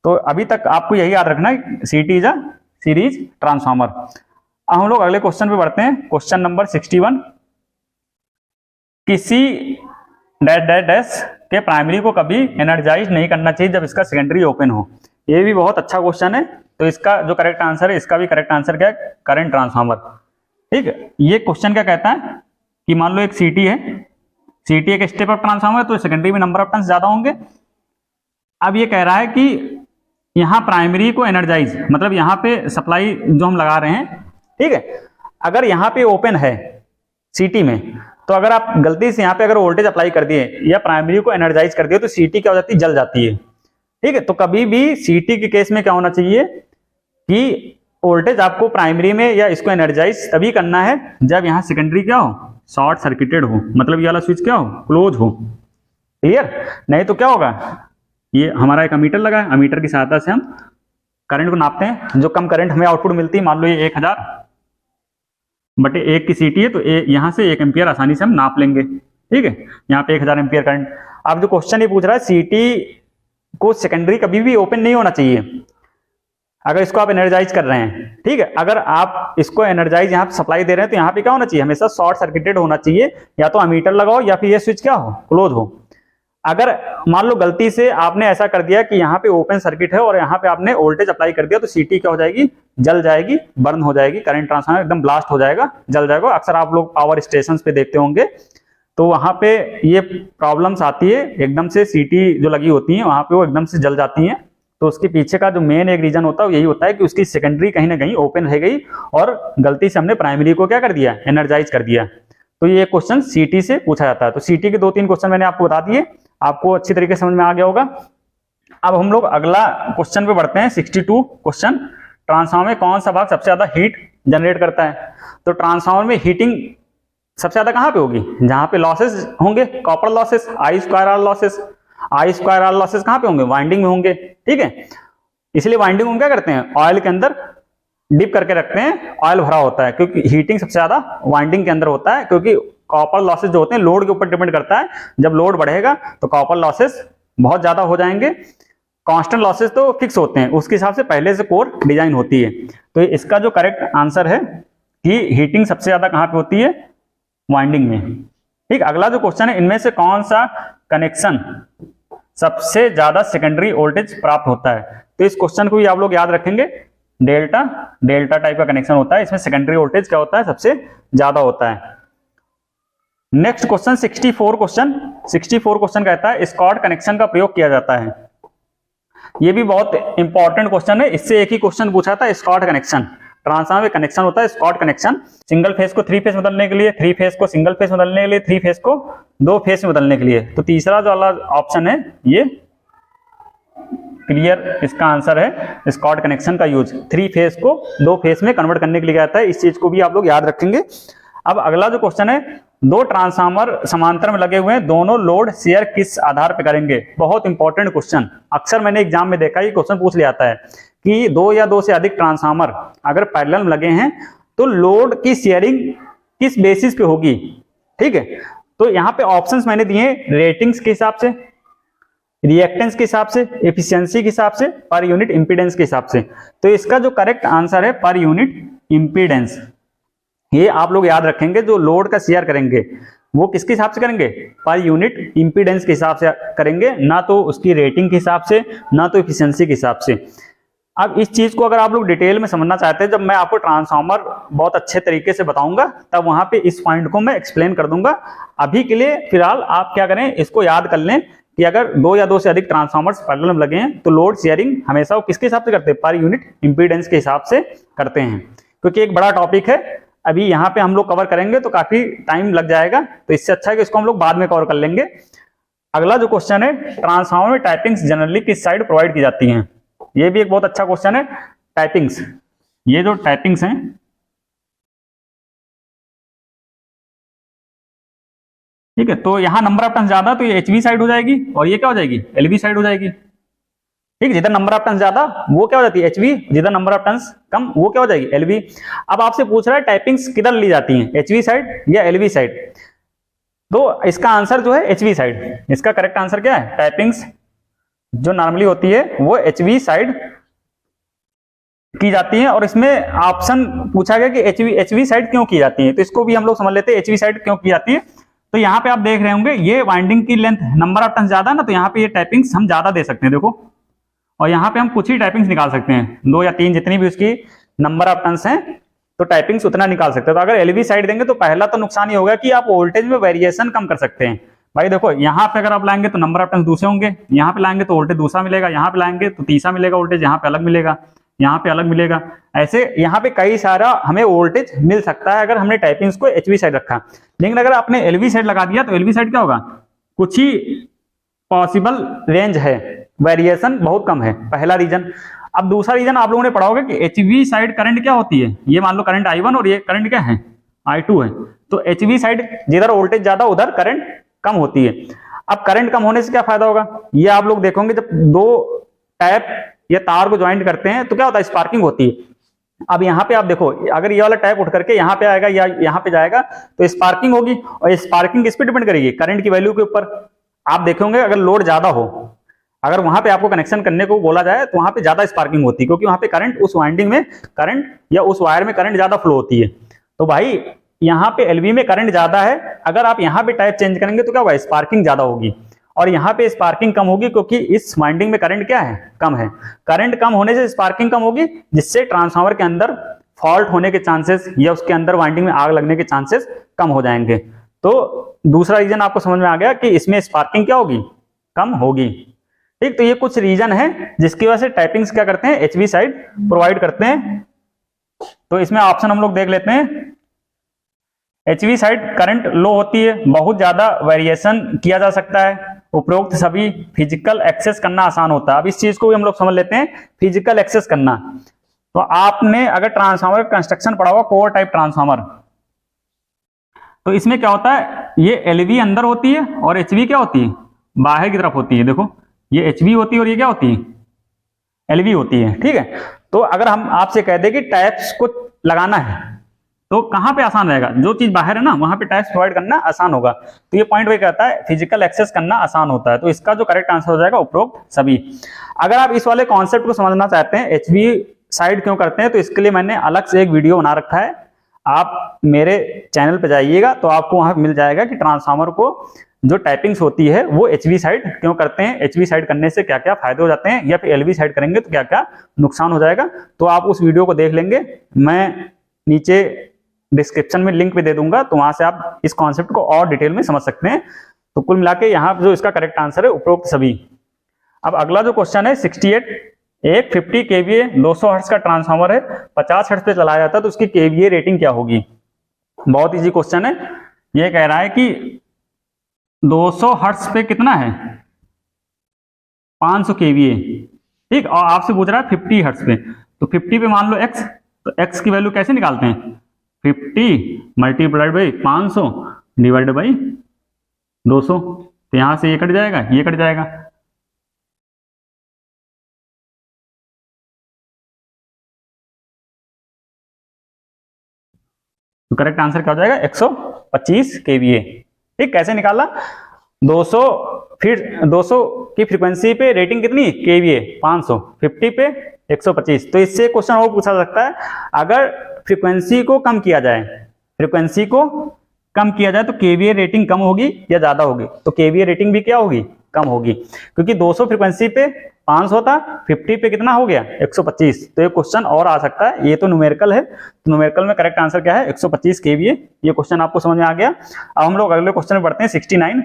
तो अभी तक आपको यही याद रखना है, सीटी इज अ सीरीज ट्रांसफार्मर। अब हम लोग अगले क्वेश्चन पे बढ़ते हैं, क्वेश्चन नंबर 61। किसी डैश डैश डैश के प्राइमरी को कभी एनर्जाइज नहीं करना चाहिए जब इसका सेकेंडरी ओपन हो। ये भी बहुत अच्छा क्वेश्चन है। तो इसका जो करेक्ट आंसर है, इसका भी करेक्ट आंसर क्या है, करंट ट्रांसफार्मर। ठीक है, ये क्वेश्चन क्या कहता है कि मान लो एक सीटी है, सीटी एक स्टेप अप ट्रांसफार्मर है, तो सेकेंडरी में नंबर ऑफ टर्न्स ज्यादा होंगे। अब ये कह रहा है कि यहाँ प्राइमरी को एनर्जाइज, मतलब यहाँ पे सप्लाई जो हम लगा रहे हैं, ठीक है, अगर यहाँ पे ओपन है सीटी में, तो अगर आप गलती से यहाँ पे अगर वोल्टेज अप्लाई कर दिए या प्राइमरी को एनर्जाइज कर दिए तो सीटी क्या हो जाती है, जल जाती है। ठीक है, तो कभी भी सीटी के केस में क्या होना चाहिए कि वोल्टेज आपको प्राइमरी में या इसको एनर्जाइज तभी करना है जब यहाँ सेकेंडरी क्या हो, शॉर्ट सर्किटेड हो, मतलब ये वाला स्विच क्या हो, क्लोज हो। क्लियर, नहीं तो क्या होगा, ये हमारा एक अमीटर लगा है, अमीटर की सहायता से हम करंट को नापते हैं। जो कम करंट हमें आउटपुट मिलती है, मान लो ये 1000/1 की सीटी है, तो यहाँ से 1 एम्पियर आसानी से हम नाप लेंगे। ठीक है, यहाँ पे 1000 एम्पियर करंट। अब जो क्वेश्चन ये पूछ रहा है, सीटी को सेकेंडरी कभी भी ओपन नहीं होना चाहिए अगर इसको आप एनर्जाइज कर रहे हैं। ठीक है, अगर आप इसको एनर्जाइज यहाँ पे सप्लाई दे रहे हैं तो यहाँ पे क्या होना चाहिए, हमेशा शॉर्ट सर्किटेड होना चाहिए, या तो अमीटर लगाओ या फिर ये स्विच क्या हो, क्लोज हो। अगर मान लो गलती से आपने ऐसा कर दिया कि यहाँ पे ओपन सर्किट है और यहाँ पे आपने वोल्टेज अप्लाई कर दिया, तो सीटी क्या हो जाएगी, जल जाएगी, बर्न हो जाएगी, करंट ट्रांसफार्मर एकदम ब्लास्ट हो जाएगा, जल जाएगा। अक्सर आप लोग पावर स्टेशन पे देखते होंगे तो वहां पे ये प्रॉब्लम्स आती है, एकदम से सीटी जो लगी होती है वहां पे वो एकदम से जल जाती हैं। तो उसके पीछे का जो मेन एक रीजन होता है यही होता है कि उसकी सेकेंडरी कहीं ना कहीं ओपन रह गई और गलती से हमने प्राइमरी को क्या कर दिया, एनर्जाइज कर दिया। तो ये क्वेश्चन सीटी से पूछा जाता है। तो सीटी के 2-3 क्वेश्चन मैंने आपको बता दिए, आपको अच्छी तरीके से समझ में आ गया होगा। अब हम लोग अगला क्वेश्चन पे बढ़ते हैं, 62 क्वेश्चन। ट्रांसफार्मर में कौन सा भाग सबसे ज्यादा हीट जनरेट करता है। तो ट्रांसफार्मर में हीटिंग सबसे ज्यादा कहां पे होगी, जहां पे लॉसेस होंगे, कॉपर लॉसेस, आई स्क्वायर आर लॉसेस। आई स्क्वायर आर लॉसेस कहां पे होंगे, वाइंडिंग में होंगे। ठीक है, इसलिए वाइंडिंग में क्या करते हैं, ऑयल के अंदर डिप करके रखते हैं, ऑयल भरा होता है, क्योंकि हीटिंग सबसे ज्यादा वाइंडिंग के अंदर होता है। क्योंकि कॉपर लॉसेस जो होते हैं लोड के ऊपर डिपेंड करता है, जब लोड बढ़ेगा तो कॉपर लॉसेस बहुत ज्यादा हो जाएंगे। कांस्टेंट लॉसेस तो फिक्स होते हैं, उसके हिसाब से पहले से कोर डिजाइन होती है। तो इसका जो करेक्ट आंसर है कि हीटिंग सबसे ज्यादा कहां पे होती है, वाइंडिंग में। ठीक, अगला जो क्वेश्चन है, इनमें से कौन सा कनेक्शन सबसे ज्यादा सेकेंडरी वोल्टेज प्राप्त होता है। तो इस क्वेश्चन को भी आप लोग याद रखेंगे, डेल्टा डेल्टा टाइप का कनेक्शन होता है, इसमें सेकेंडरी वोल्टेज क्या होता है, सबसे ज्यादा होता है। Next question 64 question. 64 क्वेश्चन कहता है स्कॉट कनेक्शन का प्रयोग किया जाता है। ये भी बहुत इंपॉर्टेंट क्वेश्चन है, इससे एक ही क्वेश्चन पूछा था, स्कॉट कनेक्शन। ट्रांसफार्मर में कनेक्शन होता है स्कॉट कनेक्शन, सिंगल फेज को 3 फेज बदलने के लिए, 3 फेज को सिंगल फेज बदलने के लिए, 3 फेज को 2 फेज में बदलने के लिए। तो तीसरा जो वाला ऑप्शन है ये क्लियर इसका आंसर है, स्कॉट कनेक्शन का यूज 3 फेज को 2 फेज में कन्वर्ट करने के लिए आता है। इस चीज को भी आप लोग याद रखेंगे। अब अगला जो क्वेश्चन है, 2 ट्रांसफार्मर समांतर में लगे हुए हैं, दोनों लोड शेयर किस आधार पर करेंगे? बहुत इंपॉर्टेंट क्वेश्चन, अक्सर मैंने एग्जाम में देखा ये क्वेश्चन पूछ लिया जाता है कि 2 या 2 से अधिक ट्रांसफार्मर अगर पैरेलल में लगे हैं तो लोड की शेयरिंग किस बेसिस पे होगी। ठीक है, तो यहाँ पे ऑप्शंस मैंने दिए रेटिंग्स के हिसाब से, रिएक्टेंस के हिसाब से, एफिशिएंसी के हिसाब से, पर यूनिट इंपीडेंस के हिसाब से। तो इसका जो करेक्ट आंसर है पर यूनिट इंपीडेंस। ये आप लोग याद रखेंगे, जो लोड का शेयर करेंगे वो किसके हिसाब से करेंगे? पर यूनिट इंपीडेंस के हिसाब से करेंगे, ना तो उसकी रेटिंग के हिसाब से, ना तो एफिशिएंसी के हिसाब से। अब इस चीज को अगर आप लोग डिटेल में समझना चाहते हैं, जब मैं आपको ट्रांसफार्मर बहुत अच्छे तरीके से बताऊंगा तब वहां पे इस पॉइंट को मैं एक्सप्लेन कर दूंगा। अभी के लिए फिलहाल आप क्या करें, इसको याद कर लें कि अगर 2 या 2 से अधिक ट्रांसफार्मर्स पैरेलल में लगे हैं तो लोड शेयरिंग हमेशा वो किसके हिसाब से करते हैं? पर यूनिट इंपीडेंस के हिसाब से करते हैं। क्योंकि एक बड़ा टॉपिक है, अभी यहाँ पे हम लोग कवर करेंगे तो काफी टाइम लग जाएगा, तो इससे अच्छा है कि इसको हम लोग बाद में कवर कर लेंगे। अगला जो क्वेश्चन है, ट्रांसफार्मर में टाइपिंग्स जनरली किस साइड प्रोवाइड की जाती हैं? ये भी एक बहुत अच्छा क्वेश्चन है। टाइपिंग्स, ये जो टाइपिंग्स हैं ठीक है, तो यहाँ नंबर ऑफ टर्न्स ज्यादा तो ये एचवी साइड हो जाएगी और ये क्या हो जाएगी? एलवी साइड हो जाएगी। ठीक है, जिधर नंबर ऑफ टर्न्स ज्यादा वो क्या हो जाती है? एचवी, जिधर नंबर ऑफ टर्न्स कम वो क्या हो जाएगी? एलवी। अब आपसे पूछ रहा है टाइपिंग्स किधर ली जाती हैं, एचवी साइड या एलवी साइड? तो इसका आंसर जो है एचवी साइड। इसका करेक्ट आंसर क्या है? टाइपिंग्स जो नॉर्मली होती है वो एचवी साइड की जाती है। और इसमें ऑप्शन पूछा गया कि एचवी साइड क्यों की जाती है, तो इसको भी हम लोग समझ लेते हैं एचवी साइड क्यों की जाती है। तो यहाँ पे आप देख रहे होंगे ये वाइंडिंग की लेंथ, नंबर ऑफ टर्न्स ज्यादा ना, तो यहाँ पे ये टाइपिंग्स हम ज्यादा दे सकते हैं देखो, और यहाँ पे हम कुछ ही टाइपिंग्स निकाल सकते हैं, 2 या 3 जितनी भी उसकी नंबर ऑफ टर्न्स हैं तो टाइपिंग्स उतना निकाल सकते हैं। तो अगर एलवी साइड देंगे तो पहला तो नुकसान ये होगा कि आप वोल्टेज में वेरिएशन कम कर सकते हैं। भाई देखो यहाँ पे अगर आप लाएंगे तो नंबर ऑफ टर्न्स दूसरे होंगे, यहाँ पे लाएंगे तो वोल्टेज दूसरा मिलेगा, यहाँ पे लाएंगे तो तीसरा मिलेगा वोल्टेज, यहाँ पे अलग मिलेगा, यहाँ पे अलग मिलेगा। ऐसे यहाँ पे कई सारा हमें वोल्टेज मिल सकता है अगर हमने टाइपिंग्स को एचवी साइड रखा। लेकिन अगर आपने एलवी साइड लगा दिया तो एलवी साइड क्या होगा? कुछ ही पॉसिबल रेंज है, वेरिएशन बहुत कम है, पहला रीजन। अब दूसरा रीजन आप लोगों ने पढ़ा होगा कि एचवी साइड करंट क्या होती है। ये मान लो करंट I1 और ये करंट क्या है? I2 है। तो एचवी साइड जिधर वोल्टेज ज्यादा उधर करंट कम होती है। अब करंट कम होने से क्या फायदा होगा? ये आप लोग देखोगे जब 2 टैप या तार को ज्वाइंट करते हैं तो क्या होता है? स्पार्किंग होती है। अब यहाँ पे आप देखो, अगर ये वाला टैप उठ करके यहाँ पे आएगा या यहाँ पे जाएगा तो स्पार्किंग होगी, और स्पार्किंग किस पे डिपेंड करेगी? करंट की वैल्यू के ऊपर। आप देखोगे अगर लोड ज्यादा हो, अगर वहां पे आपको कनेक्शन करने को बोला जाए तो वहां पे ज्यादा स्पार्किंग होती है, क्योंकि वहां पे करंट, उस वाइंडिंग में करंट या उस वायर में करंट ज्यादा फ्लो होती है। तो भाई यहाँ पे एलवी में करंट ज्यादा है, अगर आप यहाँ पे टाइप चेंज करेंगे तो क्या होगा? स्पार्किंग ज्यादा होगी, और यहाँ पे स्पार्किंग कम होगी क्योंकि इस वाइंडिंग में करंट क्या है? कम है। करंट कम होने से स्पार्किंग कम होगी, जिससे ट्रांसफार्मर के अंदर फॉल्ट होने के चांसेस या उसके अंदर वाइंडिंग में आग लगने के चांसेस कम हो जाएंगे। तो दूसरा रीजन आपको समझ में आ गया कि इसमें स्पार्किंग क्या होगी? कम होगी। ठीक, तो ये कुछ रीजन है जिसकी वजह से टाइपिंग्स क्या करते हैं? एचवी साइड प्रोवाइड करते हैं। तो इसमें ऑप्शन हम लोग देख लेते हैं। एचवी साइड करंट लो होती है, बहुत ज्यादा वेरिएशन किया जा सकता है, उपरोक्त सभी फिजिकल एक्सेस करना आसान होता है। अब इस चीज को भी हम लोग समझ लेते हैं, फिजिकल एक्सेस करना। तो आपने अगर ट्रांसफार्मर कंस्ट्रक्शन पढ़ा हुआ, कोर टाइप ट्रांसफार्मर, तो इसमें क्या होता है? ये एलवी अंदर होती है और एचवी क्या होती है? बाहर की तरफ होती है। देखो ये एचवी होती है और ये क्या होती है? एलवी होती है। ठीक है, तो अगर हम आपसे कह दें कि टैप्स को लगाना है तो कहां पे आसान रहेगा? जो चीज बाहर है ना वहां पे टैप्स प्रोवाइड करना आसान होगा। तो ये पॉइंट वही कहता है फिजिकल एक्सेस करना आसान होता है। तो इसका जो करेक्ट आंसर हो जाएगा उपरोक्त सभी। अगर आप इस वाले कॉन्सेप्ट को समझना चाहते हैं एचवी साइड क्यों करते हैं, तो इसके लिए मैंने अलग से एक वीडियो बना रखा है, आप मेरे चैनल पे जाइएगा तो आपको वहां मिल जाएगा कि ट्रांसफार्मर को जो टाइपिंग्स होती है वो एचवी साइड क्यों करते हैं, एचवी साइड करने से क्या क्या फायदे हो जाते हैं, या फिर एलवी साइड करेंगे तो क्या क्या नुकसान हो जाएगा। तो आप उस वीडियो को देख लेंगे, मैं नीचे डिस्क्रिप्शन में लिंक भी दे दूंगा, तो वहां से आप इस कॉन्सेप्ट को और डिटेल में समझ सकते हैं। तो कुल मिला के यहाँ जो इसका करेक्ट आंसर है उपरोक्त सभी। अब अगला जो क्वेश्चन है 68, एक 50 केवीए 200 हर्ट्ज का ट्रांसफार्मर है, 50 हर्ट्ज पे चलाया जाता है, तो उसकी केवीए रेटिंग क्या होगी? बहुत इजी क्वेश्चन है। ये कह रहा है कि 200 हर्ट्ज पे कितना है? 500 केवीए, ठीक। और आपसे पूछ रहा है 50 हर्ट्ज पे, तो 50 पे मान लो x, तो x की वैल्यू कैसे निकालते हैं? 50 मल्टीप्लाइड बाई 500 डिवाइडेड बाई 200, तो यहां से ये कट जाएगा, ये कट जाएगा। तो करेक्ट आंसर क्या हो जाएगा? 125 केवीए। ठीक, कैसे निकाला? 200, फिर 200 की फ्रीक्वेंसी पे रेटिंग कितनी? केवीए 500, 50 पे 125। तो इससे क्वेश्चन और पूछा सकता है, अगर फ्रीक्वेंसी को कम किया जाए, फ्रीक्वेंसी को कम किया जाए तो केवीए रेटिंग कम होगी या ज्यादा होगी? तो केवीए रेटिंग भी क्या होगी? कम होगी, क्योंकि 200 फ्रीक्वेंसी पे 500 था, 50 पे कितना हो गया? 125। तो ये क्वेश्चन और आ सकता है। ये तो न्यूमेरिकल है, तो न्यूमेरिकल में करेक्ट आंसर क्या है? 125 केवीए। ये क्वेश्चन आपको समझ में आ गया। अब हम लोग अगले क्वेश्चन में बढ़ते हैं, 69।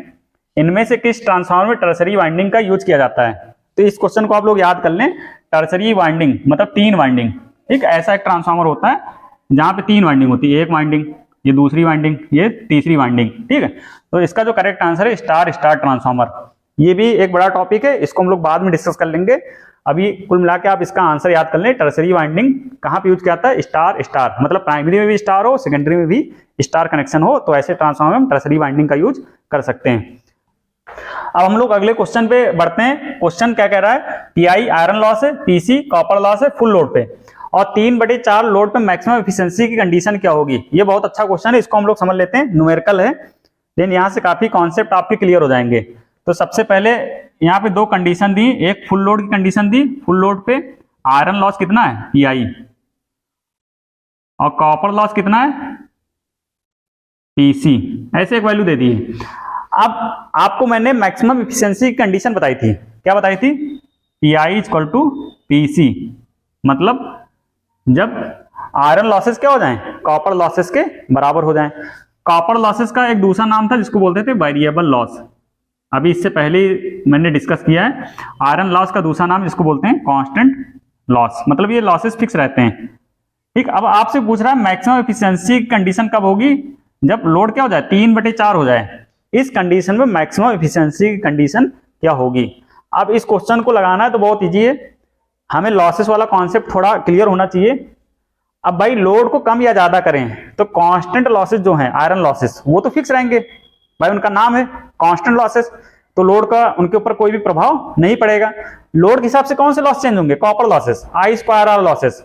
इनमें से किस ट्रांसफार्मर में टर्सरी वाइंडिंग का यूज किया जाता है? तो इस क्वेश्चन को आप लोग याद कर लें। टर्सरी वाइंडिंग मतलब 3 वाइंडिंग। ठीक, ऐसा एक ट्रांसफार्मर होता है जहां पे 3 वाइंडिंग होती है, एक वाइंडिंग, ये दूसरी वाइंडिंग, ये तीसरी वाइंडिंग। ठीक है, तो इसका जो करेक्ट आंसर है स्टार स्टार ट्रांसफार्मर। ये भी एक बड़ा टॉपिक है, इसको हम लोग बाद में डिस्कस कर लेंगे। अभी कुल मिला के आप इसका आंसर याद कर लें। टर्सरी वाइंडिंग कहाँ पे यूज किया जाता है? स्टार स्टार, मतलब प्राइमरी में भी स्टार हो, सेकेंडरी में भी स्टार कनेक्शन हो, तो ऐसे ट्रांसफार्मर में हम टर्सरी वाइंडिंग का यूज कर सकते हैं। अब हम लोग अगले क्वेश्चन पे बढ़ते हैं। क्वेश्चन क्या कह रहा है? पीआई आयरन लॉस है, पीसी कॉपर लॉस है फुल लोड पे, और 3/4 लोड पे मैक्सिमम एफिशिएंसी की कंडीशन क्या होगी? ये बहुत अच्छा क्वेश्चन है, इसको हम लोग समझ लेते हैं। न्यूमेरिकल है, लेकिन यहाँ से काफी कॉन्सेप्ट आपके क्लियर हो जाएंगे। तो सबसे पहले यहाँ पे 2 कंडीशन दी, एक फुल लोड की कंडीशन दी। फुल लोड पे आयरन लॉस कितना है? पीआई, और कॉपर लॉस कितना है? पीसी। ऐसे एक वैल्यू दे दी। अब आपको मैंने मैक्सिमम एफिशिएंसी की कंडीशन बताई थी। क्या बताई थी? पीआई इक्वल टू पीसी, मतलब जब आयरन लॉसेस क्या हो जाएं? कॉपर लॉसेस के बराबर हो जाएं। कॉपर लॉसेस का एक दूसरा नाम था जिसको बोलते थे वेरिएबल लॉस। अभी इससे पहले मैंने डिस्कस किया है। आयरन लॉस का दूसरा नाम जिसको बोलते हैं कांस्टेंट लॉस, मतलब ये लॉसेस फिक्स रहते हैं। ठीक, अब आपसे पूछ रहा है मैक्सिमम एफिशिएंसी कंडीशन कब होगी? जब लोड क्या हो जाए? 3/4 हो जाए। इस कंडीशन में मैक्सिमम एफिशिएंसी की कंडीशन क्या होगी? अब इस क्वेश्चन को लगाना है तो बहुत इजी है, हमें लॉसेस वाला कॉन्सेप्ट थोड़ा क्लियर होना चाहिए। अब भाई लोड को कम या ज्यादा करें तो कांस्टेंट लॉसेस जो हैं, आयरन लॉसेस, वो तो फिक्स रहेंगे भाई, उनका नाम है कांस्टेंट लॉसेस, तो लोड का उनके ऊपर कोई भी प्रभाव नहीं पड़ेगा। लोड के हिसाब से कौन से लॉस चेंज होंगे? Copper losses, I²R losses.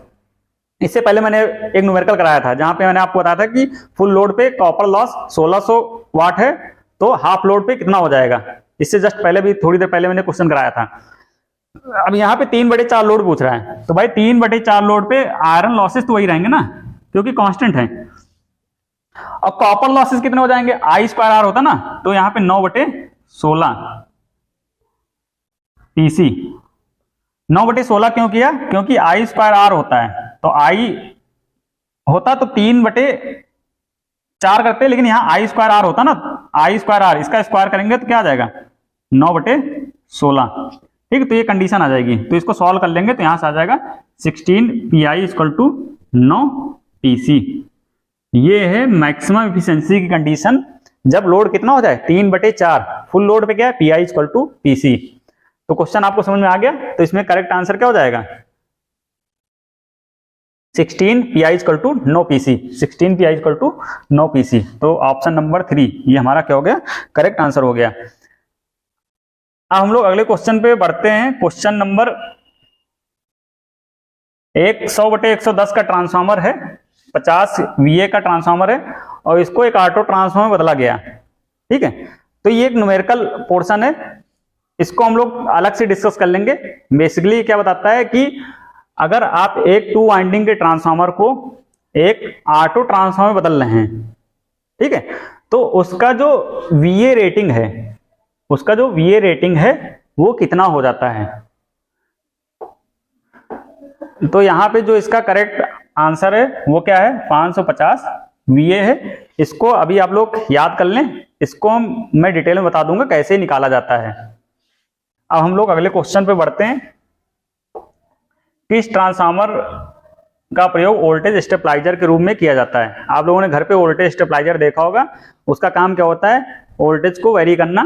इससे पहले मैंने एक न्यूमेरिकल कराया था जहां पे मैंने आपको बताया था कि फुल लोड पे कॉपर लॉस 1600 वाट है, तो हाफ लोड पे कितना हो जाएगा? इससे जस्ट पहले भी, थोड़ी देर पहले मैंने क्वेश्चन कराया था। अब यहाँ पे 3/4 लोड पूछ रहा है, तो भाई 3/4 लोड पे आयरन लॉसेस तो वही रहेंगे ना, क्योंकि कांस्टेंट है। और कॉपर लॉसेस कितने हो जाएंगे? I² होता ना, तो यहाँ पे 9/16 पीसी। 9/16 क्यों किया? क्योंकि I² होता है, तो I होता तो 3/4 करते, लेकिन यहाँ I² होता ना, I², इसका स्क्वायर करेंगे तो क्या आ जाएगा? 9/16। ठीक, तो ये कंडीशन आ जाएगी। तो इसको सॉल्व कर लेंगे तो यहां से आ जाएगा 16 PI इक्वल टू 9 PC। ये है मैक्सिमम एफिशिएंसी की कंडीशन जब लोड कितना हो जाए? 3/4। फुल लोड पे क्या है? PI equal to PC। तो क्वेश्चन आपको समझ में आ गया। तो इसमें करेक्ट आंसर क्या हो जाएगा? 16 PI equal to 9 PC। 16 PI equal to 9 PC। तो ऑप्शन नंबर 3 ये हमारा क्या हो गया? करेक्ट आंसर हो गया। अब हम लोग अगले क्वेश्चन पे बढ़ते हैं। क्वेश्चन नंबर 100/110 का ट्रांसफार्मर है, 50 VA का ट्रांसफार्मर है, और इसको एक ऑटो ट्रांसफार्मर बदला गया। ठीक है, तो ये एक न्यूमेरिकल पोर्शन है, इसको हम लोग अलग से डिस्कस कर लेंगे। बेसिकली क्या बताता है कि अगर आप एक 2 वाइंडिंग के ट्रांसफार्मर को एक ऑटो ट्रांसफार्मर बदल रहे हैं, ठीक है, तो उसका जो VA रेटिंग है, उसका जो VA रेटिंग है वो कितना हो जाता है? तो यहां पे जो इसका करेक्ट आंसर है वो क्या है? 550 VA है। इसको अभी आप लोग याद कर लें, इसको मैं डिटेल में बता दूंगा कैसे निकाला जाता है। अब हम लोग अगले क्वेश्चन पे बढ़ते हैं। किस ट्रांसफार्मर का प्रयोग वोल्टेज स्टेबलाइजर के रूप में किया जाता है? आप लोगों ने घर पे वोल्टेज स्टेबलाइजर देखा होगा, उसका काम क्या होता है? वोल्टेज को वेरी करना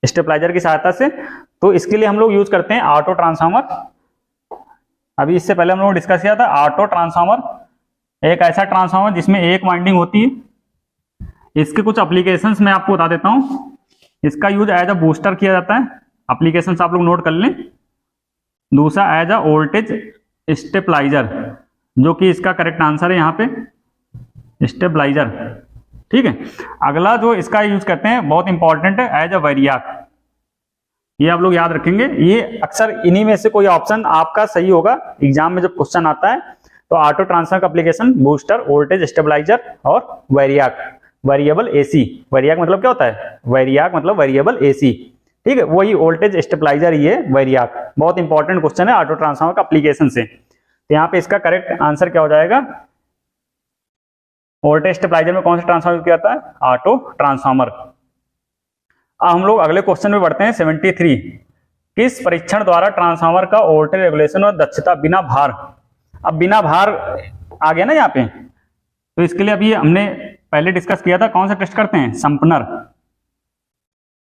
स्टेबलाइजर की सहायता से। तो इसके लिए हम लोग यूज करते हैं ऑटो ट्रांसफार्मर। अभी इससे पहले हम लोग डिस्कस किया था ऑटो ट्रांसफार्मर एक ऐसा ट्रांसफार्मर जिसमें एक वाइंडिंग होती है। इसके कुछ एप्लीकेशंस मैं आपको बता देता हूं। इसका यूज एज अ बूस्टर किया जाता है, एप्लीकेशंस आप लोग नोट कर लें। दूसरा एज अ वोल्टेज स्टेबलाइजर, जो कि इसका करेक्ट आंसर है यहाँ पे स्टेबलाइजर, ठीक है। अगला जो इसका यूज करते हैं बहुत इंपॉर्टेंट है, एज अ वेरियाक। ये आप लोग याद रखेंगे, ये अक्सर इन्हीं में से कोई ऑप्शन आपका सही होगा एग्जाम में जब क्वेश्चन आता है। तो ऑटो ट्रांसफर का एप्लीकेशन बूस्टर, वोल्टेज स्टेबलाइजर और वेरियाक, वेरिएबल एसी। वेरियाक मतलब क्या होता है? वेरियाक मतलब वेरिएबल एसी, ठीक है। वही वोल्टेज स्टेबलाइजर, ये वेरियाक। बहुत इंपॉर्टेंट क्वेश्चन है ऑटो ट्रांसफार्मर का एप्लीकेशन से। तो यहाँ पे इसका करेक्ट आंसर क्या हो जाएगा? वोल्टेज स्टेबलाइजर में कौन सा ट्रांसफार्मर किया जाता है? Auto transformer. अब हम लोग अगले क्वेश्चन में बढ़ते हैं। 73, किस परीक्षण द्वारा ट्रांसफार्मर का वोल्टेज रेगुलेशन और दक्षता बिना भार, अब बिना भार आ गया ना यहाँ पे, तो इसके लिए अभी हमने पहले डिस्कस किया था, कौन सा टेस्ट करते हैं? संपनर।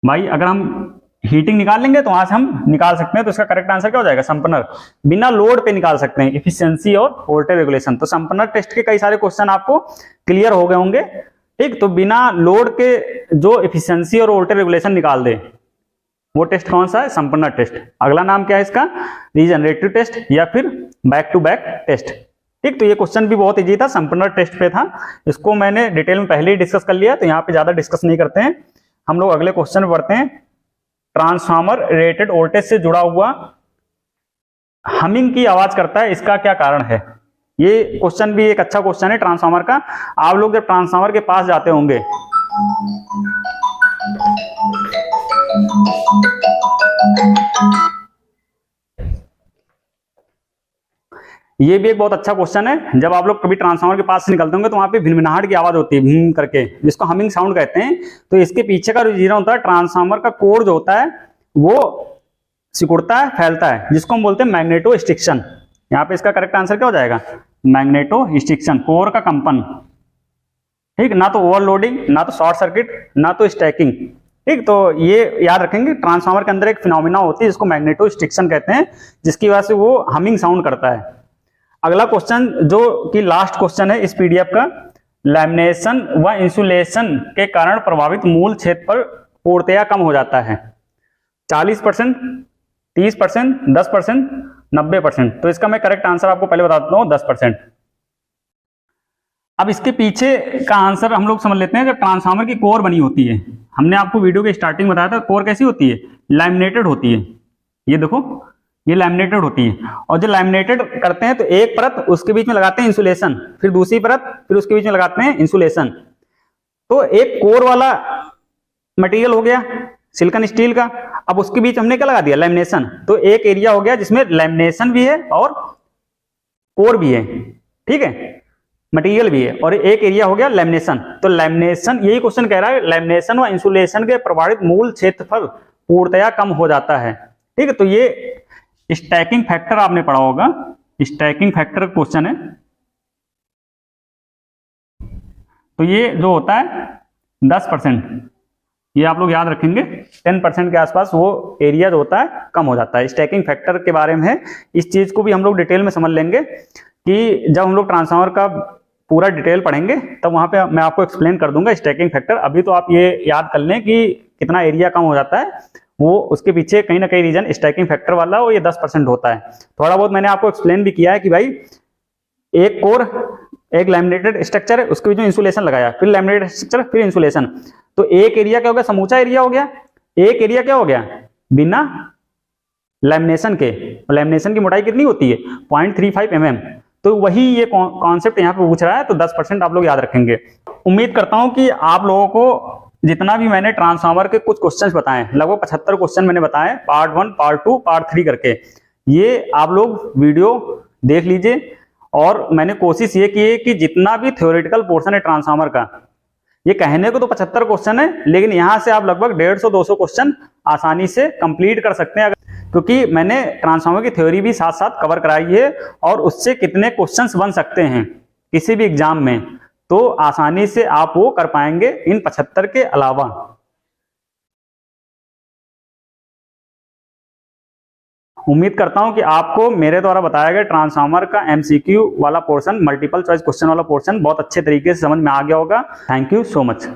भाई अगर हम हीटिंग निकाल लेंगे तो वहां से हम निकाल सकते हैं, तो इसका करेक्ट आंसर क्या हो जाएगा? संपनर। बिना लोड पे निकाल सकते हैं एफिशिएंसी और वोल्टेज रेगुलेशन। तो संपनर टेस्ट के कई सारे क्वेश्चन आपको क्लियर हो गए होंगे, ठीक। तो बिना लोड के जो एफिशिएंसी और वोल्टेज रेगुलेशन निकाल दे, वो टेस्ट कौन सा है? संपनर टेस्ट। अगला नाम क्या है इसका? रीजनरेटिव टेस्ट या फिर बैक टू बैक टेस्ट, ठीक। तो ये क्वेश्चन भी बहुत इजी था, संपनर टेस्ट पे था। इसको मैंने डिटेल में पहले ही डिस्कस कर लिया, तो यहाँ पे ज्यादा डिस्कस नहीं करते हैं। हम लोग अगले क्वेश्चन में बढ़ते हैं। ट्रांसफार्मर रेटेड वोल्टेज से जुड़ा हुआ हमिंग की आवाज करता है, इसका क्या कारण है? ये क्वेश्चन भी एक अच्छा क्वेश्चन है ट्रांसफार्मर का। आप लोग जब ट्रांसफार्मर के पास जाते होंगे, ये भी एक बहुत अच्छा क्वेश्चन है। जब आप लोग कभी ट्रांसफार्मर के पास से निकलते होंगे तो वहां पे भिनभिनाहट की आवाज होती है, भीम करके, जिसको हमिंग साउंड कहते हैं। तो इसके पीछे का रीजन होता है, ट्रांसफार्मर का कोर जो होता है वो सिकुड़ता है, फैलता है, जिसको हम बोलते हैं मैग्नेटो स्टिक्शन। यहाँ पे इसका करेक्ट आंसर क्या हो जाएगा? मैग्नेटो स्टिक्शन, कोर का कंपन, ठीक। ना तो ओवरलोडिंग, ना तो शॉर्ट सर्किट, ना तो स्टैकिंग, ठीक। तो ये याद रखेंगे, ट्रांसफार्मर के अंदर एक फिनोमिना होती है जिसको मैग्नेटो स्टिक्शन कहते हैं, जिसकी वजह से वो हमिंग साउंड करता है। अगला क्वेश्चन जो कि लास्ट क्वेश्चन है इस पीडीएफ का, लैमिनेशन व इंसुलेशन के कारण प्रभावित मूल क्षेत्र पर पूर्णतया कम हो जाता है। 40%, 30%, 10%, 90%। तो इसका मैं करेक्ट आंसर आपको पहले बता देता हूँ, 10%। अब इसके पीछे का आंसर हम लोग समझ लेते हैं। जब ट्रांसफार्मर की कोर बनी होती है, हमने आपको वीडियो के स्टार्टिंग बताया था, कोर कैसी होती है? लैमिनेटेड होती है। ये देखो, ये लैमिनेटेड होती है। और जो लैमिनेटेड करते हैं तो एक परत, उसके बीच में लगाते हैं इंसुलेशन, फिर दूसरी परत, फिर उसके बीच में लगाते हैं इंसुलेशन। तो एक कोर वाला मटेरियल हो गया सिलिकॉन स्टील का, अब उसके बीच हमने क्या लगा दिया? लैमिनेशन। तो एक एरिया हो गया जिसमें लैमिनेशन भी है और कोर भी है, ठीक है, मटेरियल भी है, और एक एरिया हो गया लैमिनेशन। तो लैमिनेशन, यही क्वेश्चन कह रहा है, लैमिनेशन व इंसुलेशन के प्रभावित मूल क्षेत्रफल पूर्णतया कम हो जाता है, ठीक है। तो ये स्टैकिंग फैक्टर आपने पढ़ा होगा, स्टैकिंग फैक्टर क्वेश्चन है। तो ये जो होता है 10%, ये आप लोग याद रखेंगे। 10% के आसपास वो एरिया जो होता है कम हो जाता है। स्टैकिंग फैक्टर के बारे में है, इस चीज को भी हम लोग डिटेल में समझ लेंगे कि जब हम लोग ट्रांसफार्मर का पूरा डिटेल पढ़ेंगे तब वहां पे मैं आपको एक्सप्लेन कर दूंगा स्टैकिंग फैक्टर। अभी तो आप ये याद कर लें कि कितना एरिया कम हो जाता है, वो उसके पीछे कहीं ना कहीं रीजन स्टैकिंग फैक्टर वाला वो ये 10% होता है। थोड़ा बहुत मैंने आपको एक्सप्लेन भी किया है कि भाई एक कोर, एक लैमिनेटेड स्ट्रक्चर है, उसके बीच में इंसुलेशन लगाया, फिर लैमिनेटेड स्ट्रक्चर, फिर इंसुलेशन। तो एक एरिया क्या हो गया? समूचा एरिया हो गया। एक एरिया क्या हो गया? बिना लैमिनेशन के। लैमिनेशन की मोटाई कितनी होती है? 0.35 mm। तो वही ये कॉन्सेप्ट यहाँ पे पूछ रहा है, तो 10% आप लोग याद रखेंगे। उम्मीद करता हूं कि आप लोगों को जितना भी मैंने ट्रांसफार्मर के कुछ क्वेश्चंस बताए, लगभग 75 क्वेश्चन मैंने बताए, पार्ट 1, पार्ट 2, पार्ट 3 करके, ये आप लोग वीडियो देख लीजिए। और मैंने कोशिश ये की है कि जितना भी थ्योरेटिकल पोर्शन है ट्रांसफार्मर का, ये कहने को तो 75 क्वेश्चन है, लेकिन यहाँ से आप लगभग 150-200 क्वेश्चन आसानी से कंप्लीट कर सकते हैं। क्योंकि मैंने ट्रांसफार्मर की थ्योरी भी साथ साथ कवर कराई है और उससे कितने क्वेश्चंस बन सकते हैं किसी भी एग्जाम में, तो आसानी से आप वो कर पाएंगे इन 75 के अलावा। उम्मीद करता हूं कि आपको मेरे द्वारा बताया गया ट्रांसफार्मर का एमसीक्यू वाला पोर्शन, मल्टीपल चॉइस क्वेश्चन वाला पोर्शन बहुत अच्छे तरीके से समझ में आ गया होगा। Thank you so much.